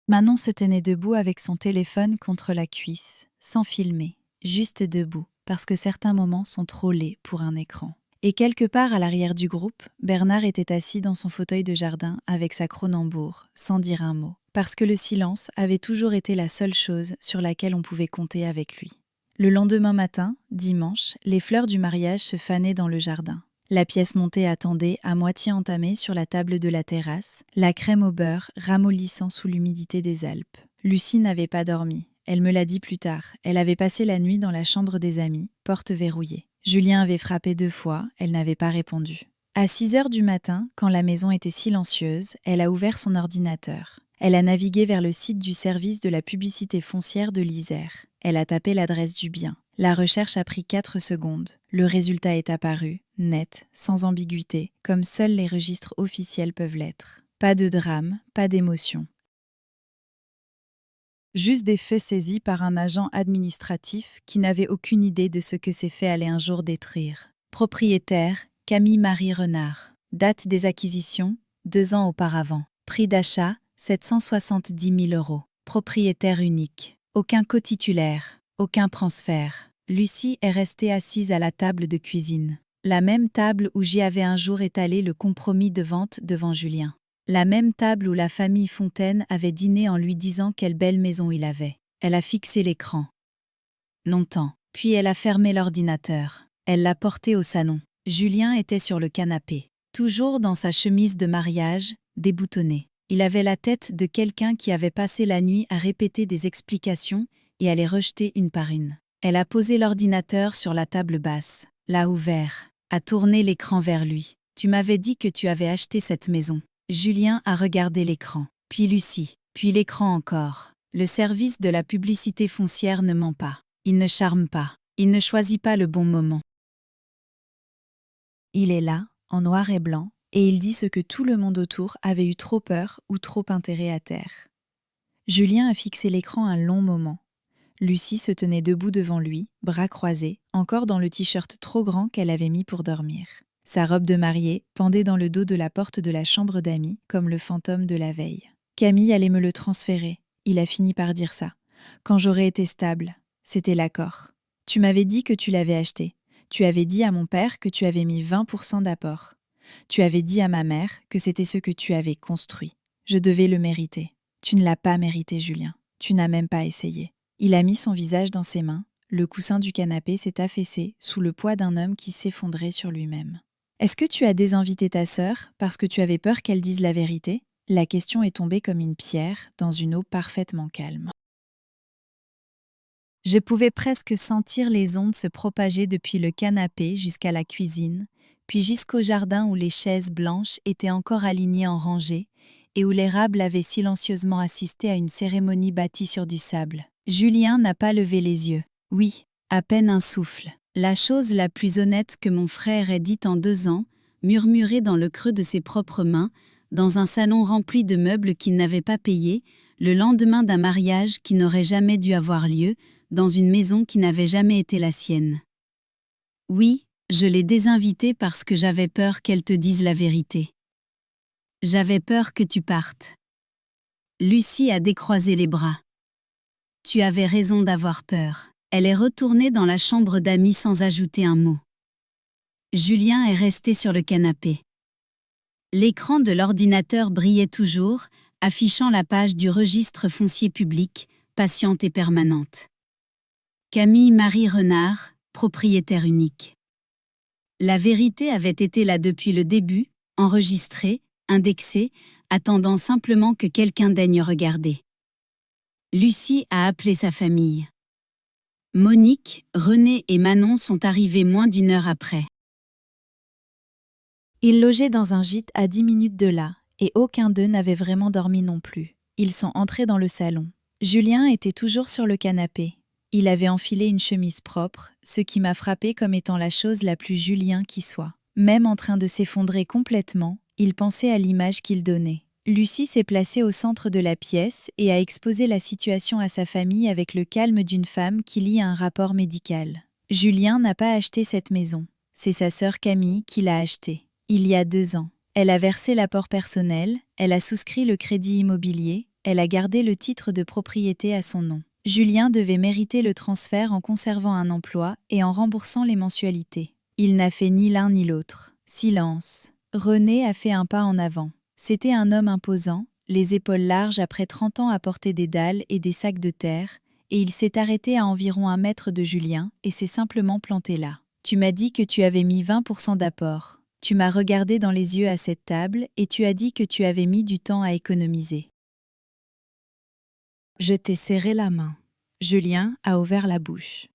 Manon se tenait debout avec son téléphone contre la cuisse, sans filmer, juste debout, parce que certains moments sont trop laids pour un écran. Et quelque part à l'arrière du groupe, Bernard était assis dans son fauteuil de jardin avec sa Cronenbourg, sans dire un mot, parce que le silence avait toujours été la seule chose sur laquelle on pouvait compter avec lui. Le lendemain matin, dimanche, les fleurs du mariage se fanaient dans le jardin. La pièce montée attendait, à moitié entamée sur la table de la terrasse, la crème au beurre ramollissant sous l'humidité des Alpes. Lucie n'avait pas dormi. Elle me l'a dit plus tard. Elle avait passé la nuit dans la chambre des amis, porte verrouillée. Julien avait frappé 2 fois, elle n'avait pas répondu. À 6 heures du matin, quand la maison était silencieuse, elle a ouvert son ordinateur. Elle a navigué vers le site du service de la publicité foncière de l'Isère. Elle a tapé l'adresse du bien. La recherche a pris 4 secondes. Le résultat est apparu, net, sans ambiguïté, comme seuls les registres officiels peuvent l'être. Pas de drame, pas d'émotion. Juste des faits saisis par un agent administratif qui n'avait aucune idée de ce que ces faits allaient un jour détruire. Propriétaire, Camille-Marie Renard. Date des acquisitions, 2 ans auparavant. Prix d'achat, 770 000 €. Propriétaire unique. Aucun cotitulaire. Aucun transfert. Lucie est restée assise à la table de cuisine. La même table où j'y avais un jour étalé le compromis de vente devant Julien. La même table où la famille Fontaine avait dîné en lui disant quelle belle maison il avait. Elle a fixé l'écran. Longtemps. Puis elle a fermé l'ordinateur. Elle l'a porté au salon. Julien était sur le canapé. Toujours dans sa chemise de mariage, déboutonnée. Il avait la tête de quelqu'un qui avait passé la nuit à répéter des explications et à les rejeter une par une. Elle a posé l'ordinateur sur la table basse, l'a ouvert, a tourné l'écran vers lui. « Tu m'avais dit que tu avais acheté cette maison. » Julien a regardé l'écran, puis Lucie, puis l'écran encore. Le service de la publicité foncière ne ment pas. Il ne charme pas. Il ne choisit pas le bon moment. Il est là, en noir et blanc, et il dit ce que tout le monde autour avait eu trop peur ou trop intérêt à taire. Julien a fixé l'écran un long moment. Lucie se tenait debout devant lui, bras croisés, encore dans le t-shirt trop grand qu'elle avait mis pour dormir. Sa robe de mariée pendait dans le dos de la porte de la chambre d'amis, comme le fantôme de la veille. Camille allait me le transférer. Il a fini par dire ça. Quand j'aurais été stable, c'était l'accord. Tu m'avais dit que tu l'avais acheté. Tu avais dit à mon père que tu avais mis 20% d'apport. Tu avais dit à ma mère que c'était ce que tu avais construit. Je devais le mériter. Tu ne l'as pas mérité, Julien. Tu n'as même pas essayé. Il a mis son visage dans ses mains. Le coussin du canapé s'est affaissé sous le poids d'un homme qui s'effondrait sur lui-même. Est-ce que tu as désinvité ta sœur parce que tu avais peur qu'elle dise la vérité? La question est tombée comme une pierre dans une eau parfaitement calme. Je pouvais presque sentir les ondes se propager depuis le canapé jusqu'à la cuisine, puis jusqu'au jardin où les chaises blanches étaient encore alignées en rangées et où l'érable avait silencieusement assisté à une cérémonie bâtie sur du sable. Julien n'a pas levé les yeux. Oui, à peine un souffle. La chose la plus honnête que mon frère ait dite en 2 ans, murmurée dans le creux de ses propres mains, dans un salon rempli de meubles qu'il n'avait pas payés, le lendemain d'un mariage qui n'aurait jamais dû avoir lieu, dans une maison qui n'avait jamais été la sienne. Oui, je l'ai désinvitée parce que j'avais peur qu'elle te dise la vérité. J'avais peur que tu partes. Lucie a décroisé les bras. Tu avais raison d'avoir peur. Elle est retournée dans la chambre d'amis sans ajouter un mot. Julien est resté sur le canapé. L'écran de l'ordinateur brillait toujours, affichant la page du registre foncier public, patiente et permanente. Camille Marie Renard, propriétaire unique. La vérité avait été là depuis le début, enregistrée, indexée, attendant simplement que quelqu'un daigne regarder. Lucie a appelé sa famille. Monique, René et Manon sont arrivés moins d'1 heure après. Ils logeaient dans un gîte à 10 minutes de là, et aucun d'eux n'avait vraiment dormi non plus. Ils sont entrés dans le salon. Julien était toujours sur le canapé. Il avait enfilé une chemise propre, ce qui m'a frappé comme étant la chose la plus Julien qui soit. Même en train de s'effondrer complètement, il pensait à l'image qu'il donnait. Lucie s'est placée au centre de la pièce et a exposé la situation à sa famille avec le calme d'une femme qui lit un rapport médical. Julien n'a pas acheté cette maison. C'est sa sœur Camille qui l'a achetée. Il y a 2 ans. Elle a versé l'apport personnel, elle a souscrit le crédit immobilier, elle a gardé le titre de propriété à son nom. Julien devait mériter le transfert en conservant un emploi et en remboursant les mensualités. Il n'a fait ni l'un ni l'autre. Silence. René a fait un pas en avant. C'était un homme imposant, les épaules larges après 30 ans à porter des dalles et des sacs de terre, et il s'est arrêté à environ 1 mètre de Julien et s'est simplement planté là. Tu m'as dit que tu avais mis 20% d'apport. Tu m'as regardé dans les yeux à cette table et tu as dit que tu avais mis du temps à économiser. Je t'ai serré la main. Julien a ouvert la bouche.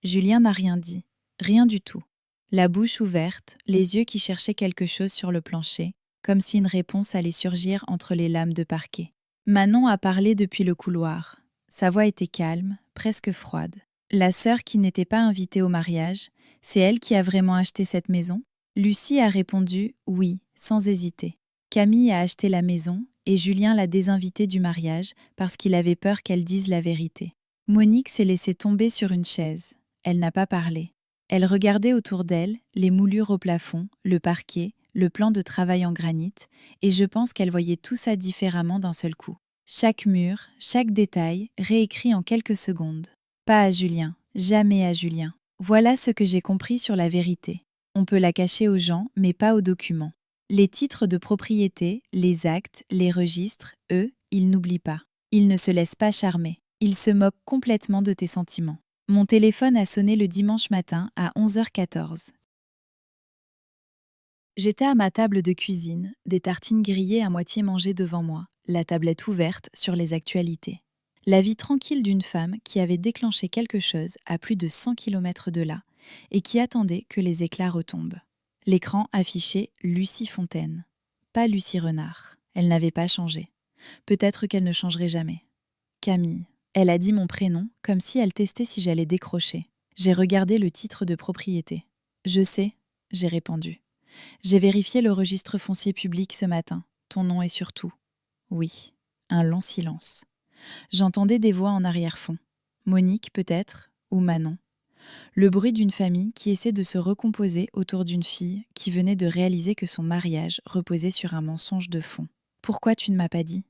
Julien n'a rien dit, rien du tout. La bouche ouverte, les yeux qui cherchaient quelque chose sur le plancher, comme si une réponse allait surgir entre les lames de parquet. Manon a parlé depuis le couloir. Sa voix était calme, presque froide. La sœur qui n'était pas invitée au mariage, c'est elle qui a vraiment acheté cette maison? Lucie a répondu « oui », sans hésiter. Camille a acheté la maison et Julien l'a désinvitée du mariage parce qu'il avait peur qu'elle dise la vérité. Monique s'est laissée tomber sur une chaise. Elle n'a pas parlé. Elle regardait autour d'elle, les moulures au plafond, le parquet, le plan de travail en granit, et je pense qu'elle voyait tout ça différemment d'un seul coup. Chaque mur, chaque détail, réécrit en quelques secondes. Pas à Julien, jamais à Julien. Voilà ce que j'ai compris sur la vérité. On peut la cacher aux gens, mais pas aux documents. Les titres de propriété, les actes, les registres, eux, ils n'oublient pas. Ils ne se laissent pas charmer. Ils se moquent complètement de tes sentiments. Mon téléphone a sonné le dimanche matin à 11h14. J'étais à ma table de cuisine, des tartines grillées à moitié mangées devant moi, la tablette ouverte sur les actualités. La vie tranquille d'une femme qui avait déclenché quelque chose à plus de 100 km de là et qui attendait que les éclats retombent. L'écran affichait Lucie Fontaine, pas Lucie Renard. Elle n'avait pas changé. Peut-être qu'elle ne changerait jamais. Camille. Elle a dit mon prénom comme si elle testait si j'allais décrocher. J'ai regardé le titre de propriété. Je sais, j'ai répondu. J'ai vérifié le registre foncier public ce matin. Ton nom est sur tout. Oui. Un long silence. J'entendais des voix en arrière-fond. Monique peut-être, ou Manon. Le bruit d'une famille qui essaie de se recomposer autour d'une fille qui venait de réaliser que son mariage reposait sur un mensonge de fond. Pourquoi tu ne m'as pas dit?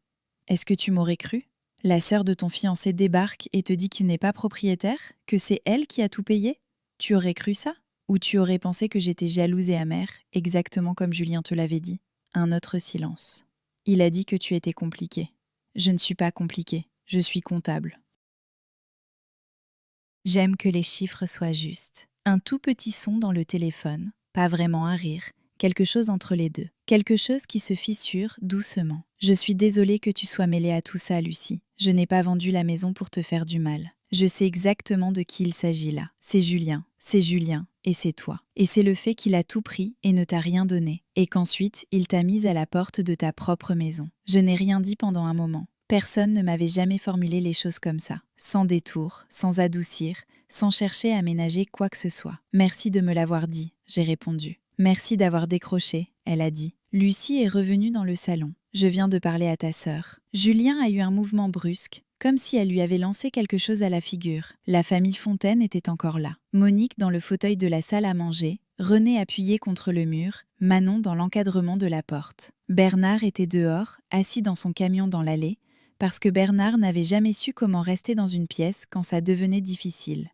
Est-ce que tu m'aurais cru? La sœur de ton fiancé débarque et te dit qu'il n'est pas propriétaire, que c'est elle qui a tout payé? Tu aurais cru ça? Ou tu aurais pensé que j'étais jalouse et amère, exactement comme Julien te l'avait dit? Un autre silence. Il a dit que tu étais compliqué. Je ne suis pas compliqué, je suis comptable. J'aime que les chiffres soient justes. Un tout petit son dans le téléphone, pas vraiment un rire, quelque chose entre les deux. Quelque chose qui se fissure doucement. Je suis désolée que tu sois mêlée à tout ça, Lucie. Je n'ai pas vendu la maison pour te faire du mal. Je sais exactement de qui il s'agit là. C'est Julien, et c'est toi. Et c'est le fait qu'il a tout pris et ne t'a rien donné, et qu'ensuite il t'a mise à la porte de ta propre maison. Je n'ai rien dit pendant un moment. Personne ne m'avait jamais formulé les choses comme ça, sans détour, sans adoucir, sans chercher à ménager quoi que ce soit. Merci de me l'avoir dit, j'ai répondu. Merci d'avoir décroché, elle a dit. Lucie est revenue dans le salon. Je viens de parler à ta sœur. Julien a eu un mouvement brusque, comme si elle lui avait lancé quelque chose à la figure. La famille Fontaine était encore là. Monique dans le fauteuil de la salle à manger, René appuyé contre le mur, Manon dans l'encadrement de la porte. Bernard était dehors, assis dans son camion dans l'allée, parce que Bernard n'avait jamais su comment rester dans une pièce quand ça devenait difficile.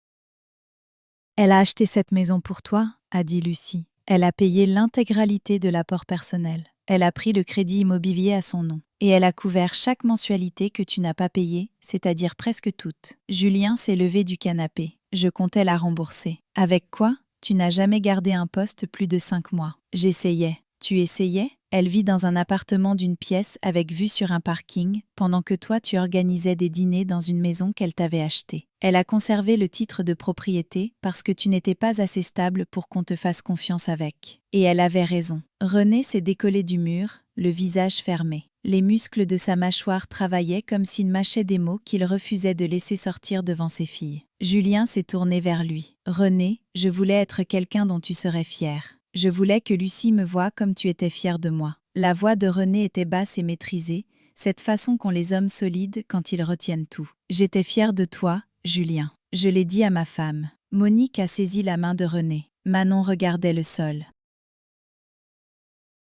« Elle a acheté cette maison pour toi », a dit Lucie. Elle a payé l'intégralité de l'apport personnel. Elle a pris le crédit immobilier à son nom. Et elle a couvert chaque mensualité que tu n'as pas payée, c'est-à-dire presque toutes. Julien s'est levé du canapé. Je comptais la rembourser. Avec quoi ? Tu n'as jamais gardé un poste plus de 5 mois. J'essayais. Tu essayais ? Elle vit dans un appartement d'une pièce avec vue sur un parking, pendant que toi tu organisais des dîners dans une maison qu'elle t'avait achetée. Elle a conservé le titre de propriété parce que tu n'étais pas assez stable pour qu'on te fasse confiance avec. Et elle avait raison. René s'est décollé du mur, le visage fermé. Les muscles de sa mâchoire travaillaient comme s'il mâchait des mots qu'il refusait de laisser sortir devant ses filles. Julien s'est tourné vers lui. « René, je voulais être quelqu'un dont tu serais fier. Je voulais que Lucie me voie comme tu étais fier de moi. » La voix de René était basse et maîtrisée, cette façon qu'ont les hommes solides quand ils retiennent tout. « J'étais fière de toi, Julien. Je l'ai dit à ma femme. » Monique a saisi la main de René. Manon regardait le sol.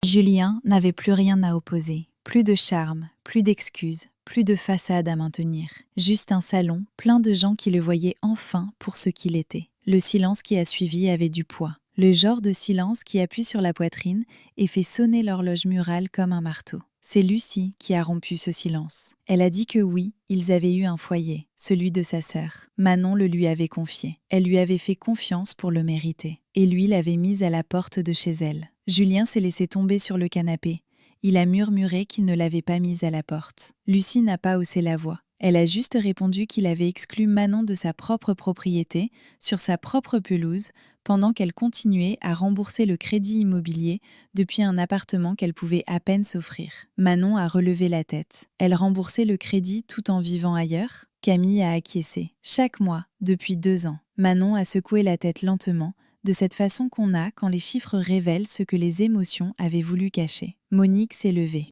Julien n'avait plus rien à opposer. Plus de charme, plus d'excuses, plus de façade à maintenir. Juste un salon, plein de gens qui le voyaient enfin pour ce qu'il était. Le silence qui a suivi avait du poids. Le genre de silence qui appuie sur la poitrine et fait sonner l'horloge murale comme un marteau. C'est Lucie qui a rompu ce silence. Elle a dit que oui, ils avaient eu un foyer, celui de sa sœur. Manon le lui avait confié. Elle lui avait fait confiance pour le mériter. Et lui l'avait mise à la porte de chez elle. Julien s'est laissé tomber sur le canapé. Il a murmuré qu'il ne l'avait pas mise à la porte. Lucie n'a pas haussé la voix. Elle a juste répondu qu'il avait exclu Manon de sa propre propriété, sur sa propre pelouse, pendant qu'elle continuait à rembourser le crédit immobilier depuis un appartement qu'elle pouvait à peine s'offrir. Manon a relevé la tête. Elle remboursait le crédit tout en vivant ailleurs ? Camille a acquiescé. Chaque mois, depuis 2 ans, Manon a secoué la tête lentement, de cette façon qu'on a quand les chiffres révèlent ce que les émotions avaient voulu cacher. Monique s'est levée.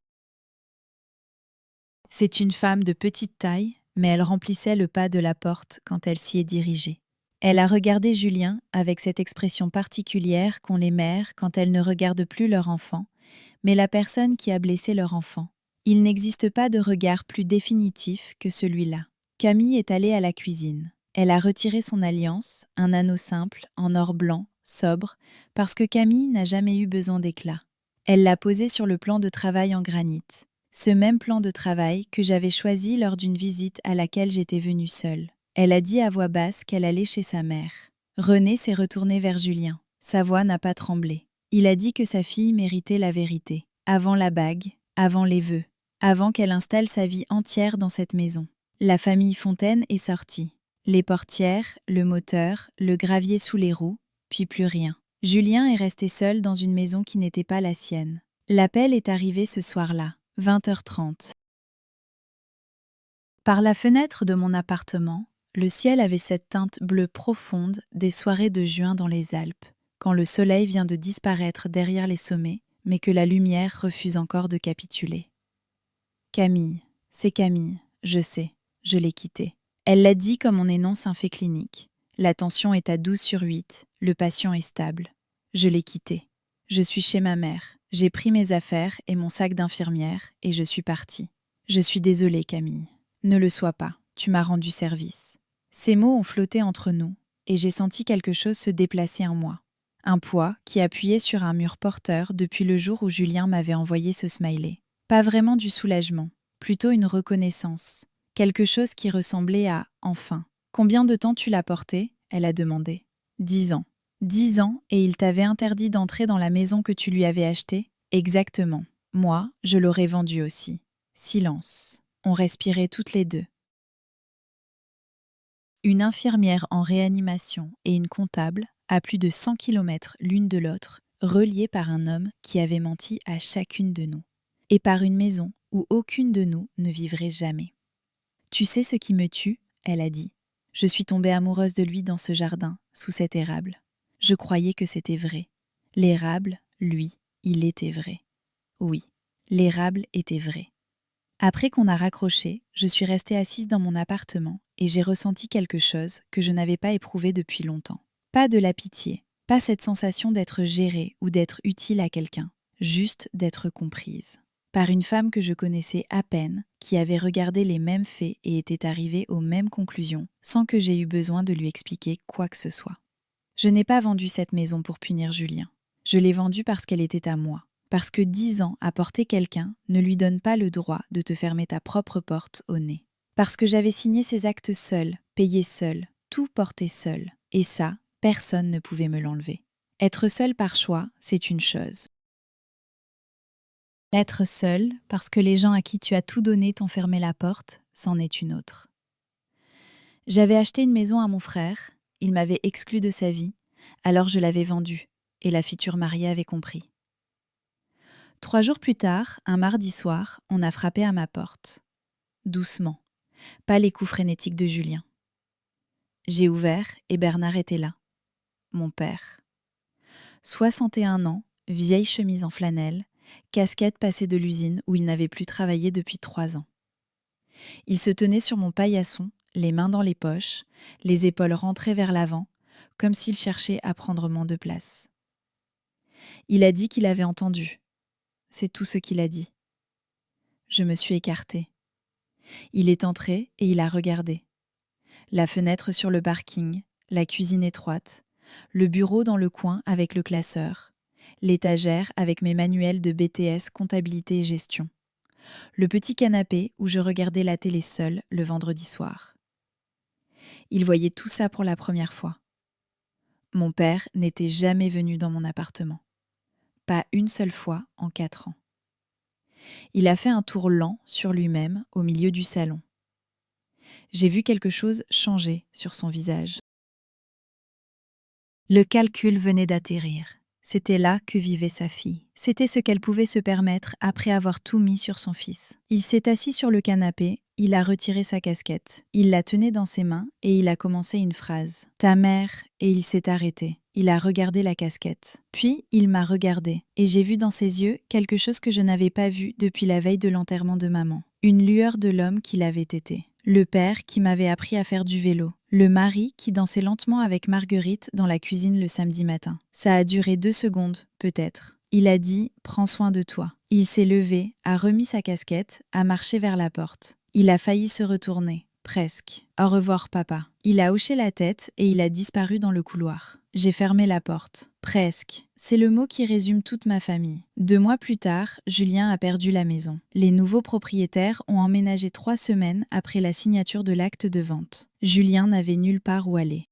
C'est une femme de petite taille, mais elle remplissait le pas de la porte quand elle s'y est dirigée. Elle a regardé Julien avec cette expression particulière qu'ont les mères quand elles ne regardent plus leur enfant, mais la personne qui a blessé leur enfant. Il n'existe pas de regard plus définitif que celui-là. Camille est allée à la cuisine. Elle a retiré son alliance, un anneau simple, en or blanc, sobre, parce que Camille n'a jamais eu besoin d'éclat. Elle l'a posé sur le plan de travail en granit. Ce même plan de travail que j'avais choisi lors d'une visite à laquelle j'étais venue seule. Elle a dit à voix basse qu'elle allait chez sa mère. René s'est retourné vers Julien. Sa voix n'a pas tremblé. Il a dit que sa fille méritait la vérité. Avant la bague, avant les vœux, avant qu'elle installe sa vie entière dans cette maison. La famille Fontaine est sortie. Les portières, le moteur, le gravier sous les roues, puis plus rien. Julien est resté seul dans une maison qui n'était pas la sienne. L'appel est arrivé ce soir-là. 20h30. Par la fenêtre de mon appartement, le ciel avait cette teinte bleue profonde des soirées de juin dans les Alpes, quand le soleil vient de disparaître derrière les sommets, mais que la lumière refuse encore de capituler. Camille, c'est Camille, je sais, je l'ai quittée. Elle l'a dit comme on énonce un fait clinique. La tension est à 12/8, le patient est stable. Je l'ai quittée. Je suis chez ma mère. J'ai pris mes affaires et mon sac d'infirmière et je suis partie. Je suis désolée, Camille. Ne le sois pas, tu m'as rendu service. Ces mots ont flotté entre nous et j'ai senti quelque chose se déplacer en moi. Un poids qui appuyait sur un mur porteur depuis le jour où Julien m'avait envoyé ce smiley. Pas vraiment du soulagement, plutôt une reconnaissance. Quelque chose qui ressemblait à « enfin ». « Combien de temps tu l'as porté ?» elle a demandé. 10 ans. 10 ans et il t'avait interdit d'entrer dans la maison que tu lui avais achetée? Exactement. Moi, je l'aurais vendue aussi. Silence. On respirait toutes les deux. Une infirmière en réanimation et une comptable, à plus de 100 kilomètres l'une de l'autre, reliées par un homme qui avait menti à chacune de nous. Et par une maison où aucune de nous ne vivrait jamais. Tu sais ce qui me tue, elle a dit. Je suis tombée amoureuse de lui dans ce jardin, sous cet érable. Je croyais que c'était vrai. L'érable, lui, il était vrai. Oui, l'érable était vrai. Après qu'on a raccroché, je suis restée assise dans mon appartement et j'ai ressenti quelque chose que je n'avais pas éprouvé depuis longtemps. Pas de la pitié, pas cette sensation d'être gérée ou d'être utile à quelqu'un, juste d'être comprise. Par une femme que je connaissais à peine, qui avait regardé les mêmes faits et était arrivée aux mêmes conclusions, sans que j'aie eu besoin de lui expliquer quoi que ce soit. Je n'ai pas vendu cette maison pour punir Julien. Je l'ai vendue parce qu'elle était à moi. Parce que 10 ans à porter quelqu'un ne lui donne pas le droit de te fermer ta propre porte au nez. Parce que j'avais signé ces actes seule, payé seule, tout porté seule. Et ça, personne ne pouvait me l'enlever. Être seule par choix, c'est une chose. Être seule, parce que les gens à qui tu as tout donné t'ont fermé la porte, c'en est une autre. J'avais acheté une maison à mon frère, il m'avait exclue de sa vie, alors je l'avais vendue, et la future mariée avait compris. 3 jours plus tard, un mardi soir, on a frappé à ma porte. Doucement, pas les coups frénétiques de Julien. J'ai ouvert et Bernard était là, mon père. 61 ans, vieille chemise en flanelle, casquette passée de l'usine où il n'avait plus travaillé depuis 3 ans. Il se tenait sur mon paillasson, les mains dans les poches, les épaules rentrées vers l'avant, comme s'il cherchait à prendre moins de place. Il a dit qu'il avait entendu. C'est tout ce qu'il a dit. Je me suis écartée. Il est entré et il a regardé. La fenêtre sur le parking, la cuisine étroite, le bureau dans le coin avec le classeur, l'étagère avec mes manuels de BTS comptabilité et gestion, le petit canapé où je regardais la télé seule le vendredi soir. Il voyait tout ça pour la première fois. Mon père n'était jamais venu dans mon appartement. Pas une seule fois en 4 ans. Il a fait un tour lent sur lui-même au milieu du salon. J'ai vu quelque chose changer sur son visage. Le calcul venait d'atterrir. C'était là que vivait sa fille. C'était ce qu'elle pouvait se permettre après avoir tout mis sur son fils. Il s'est assis sur le canapé, il a retiré sa casquette. Il la tenait dans ses mains et il a commencé une phrase. « Ta mère » et il s'est arrêté. Il a regardé la casquette. Puis, il m'a regardé et j'ai vu dans ses yeux quelque chose que je n'avais pas vu depuis la veille de l'enterrement de maman. Une lueur de l'homme qu'il avait été. Le père qui m'avait appris à faire du vélo. Le mari qui dansait lentement avec Marguerite dans la cuisine le samedi matin. Ça a duré 2 secondes, peut-être. Il a dit « Prends soin de toi ». Il s'est levé, a remis sa casquette, a marché vers la porte. Il a failli se retourner. Presque. « Au revoir, papa ». Il a hoché la tête et il a disparu dans le couloir. J'ai fermé la porte. Presque. C'est le mot qui résume toute ma famille. 2 mois plus tard, Julien a perdu la maison. Les nouveaux propriétaires ont emménagé 3 semaines après la signature de l'acte de vente. Julien n'avait nulle part où aller.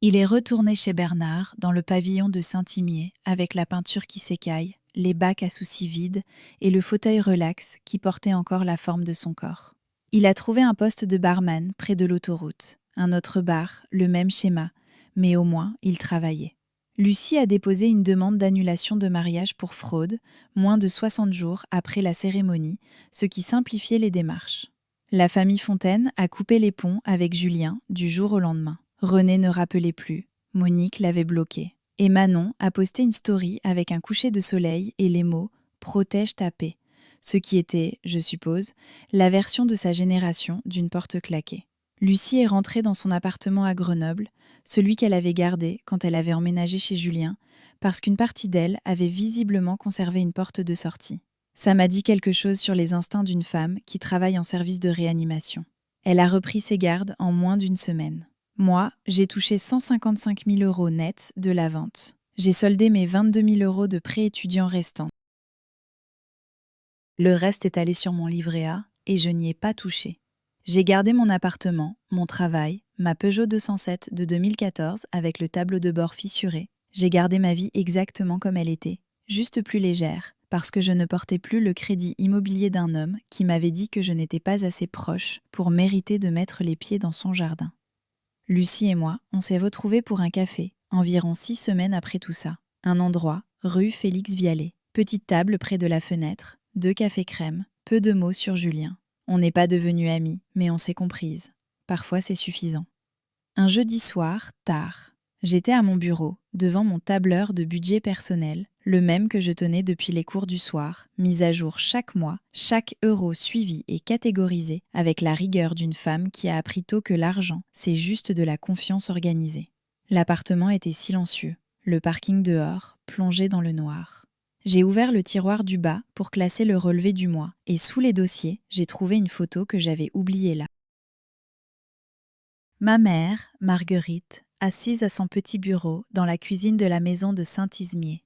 Il est retourné chez Bernard, dans le pavillon de Saint-Imier, avec la peinture qui s'écaille, les bacs à soucis vides et le fauteuil relax qui portait encore la forme de son corps. Il a trouvé un poste de barman près de l'autoroute. Un autre bar, le même schéma, mais au moins, il travaillait. Lucie a déposé une demande d'annulation de mariage pour fraude, moins de 60 jours après la cérémonie, ce qui simplifiait les démarches. La famille Fontaine a coupé les ponts avec Julien du jour au lendemain. René ne rappelait plus, Monique l'avait bloqué. Et Manon a posté une story avec un coucher de soleil et les mots « Protège ta paix », ce qui était, je suppose, la version de sa génération d'une porte claquée. Lucie est rentrée dans son appartement à Grenoble, celui qu'elle avait gardé quand elle avait emménagé chez Julien, parce qu'une partie d'elle avait visiblement conservé une porte de sortie. Ça m'a dit quelque chose sur les instincts d'une femme qui travaille en service de réanimation. Elle a repris ses gardes en moins d'1 semaine. Moi, j'ai touché 155 000 € net de la vente. J'ai soldé mes 22 000 € de prêts étudiants restants. Le reste est allé sur mon livret A et je n'y ai pas touché. J'ai gardé mon appartement, mon travail, ma Peugeot 207 de 2014 avec le tableau de bord fissuré. J'ai gardé ma vie exactement comme elle était, juste plus légère, parce que je ne portais plus le crédit immobilier d'un homme qui m'avait dit que je n'étais pas assez proche pour mériter de mettre les pieds dans son jardin. Lucie et moi, on s'est retrouvés pour un café, environ 6 semaines après tout ça. Un endroit, rue Félix Vialet. Petite table près de la fenêtre, 2 cafés crème, peu de mots sur Julien. On n'est pas devenus amis, mais on s'est comprises. Parfois c'est suffisant. Un jeudi soir, tard. J'étais à mon bureau, devant mon tableur de budget personnel, le même que je tenais depuis les cours du soir, mis à jour chaque mois, chaque euro suivi et catégorisé avec la rigueur d'une femme qui a appris tôt que l'argent, c'est juste de la confiance organisée. L'appartement était silencieux, le parking dehors, plongé dans le noir. J'ai ouvert le tiroir du bas pour classer le relevé du mois et sous les dossiers, j'ai trouvé une photo que j'avais oubliée là. Ma mère, Marguerite, assise à son petit bureau dans la cuisine de la maison de Saint-Ismier.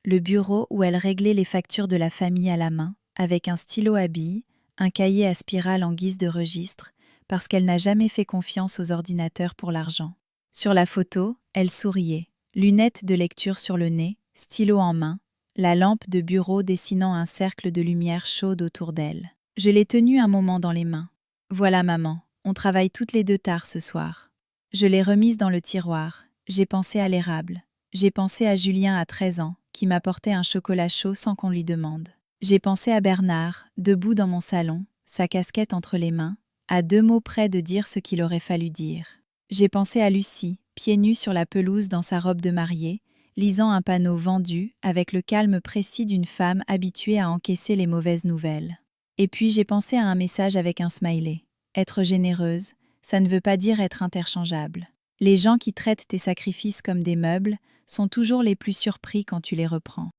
Le bureau où elle réglait les factures de la famille à la main, avec un stylo à billes, un cahier à spirale en guise de registre, parce qu'elle n'a jamais fait confiance aux ordinateurs pour l'argent. Sur la photo, elle souriait, lunettes de lecture sur le nez, stylo en main, la lampe de bureau dessinant un cercle de lumière chaude autour d'elle. Je l'ai tenue un moment dans les mains. « Voilà maman, on travaille toutes les 2 tard ce soir. » Je l'ai remise dans le tiroir. J'ai pensé à l'érable. J'ai pensé à Julien à 13 ans, qui m'apportait un chocolat chaud sans qu'on lui demande. J'ai pensé à Bernard, debout dans mon salon, sa casquette entre les mains, à 2 mots près de dire ce qu'il aurait fallu dire. J'ai pensé à Lucie, pieds nus sur la pelouse dans sa robe de mariée, lisant un panneau vendu avec le calme précis d'une femme habituée à encaisser les mauvaises nouvelles. Et puis j'ai pensé à un message avec un smiley. Être généreuse, ça ne veut pas dire être interchangeable. Les gens qui traitent tes sacrifices comme des meubles sont toujours les plus surpris quand tu les reprends.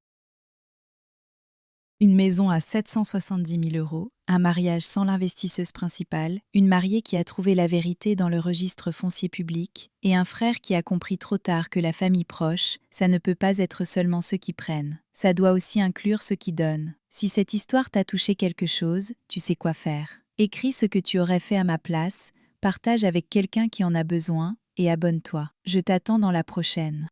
Une maison à 770 000 €, un mariage sans l'investisseuse principale, une mariée qui a trouvé la vérité dans le registre foncier public, et un frère qui a compris trop tard que la famille proche, ça ne peut pas être seulement ceux qui prennent, ça doit aussi inclure ceux qui donnent. Si cette histoire t'a touché quelque chose, tu sais quoi faire. Écris ce que tu aurais fait à ma place, partage avec quelqu'un qui en a besoin, et abonne-toi. Je t'attends dans la prochaine.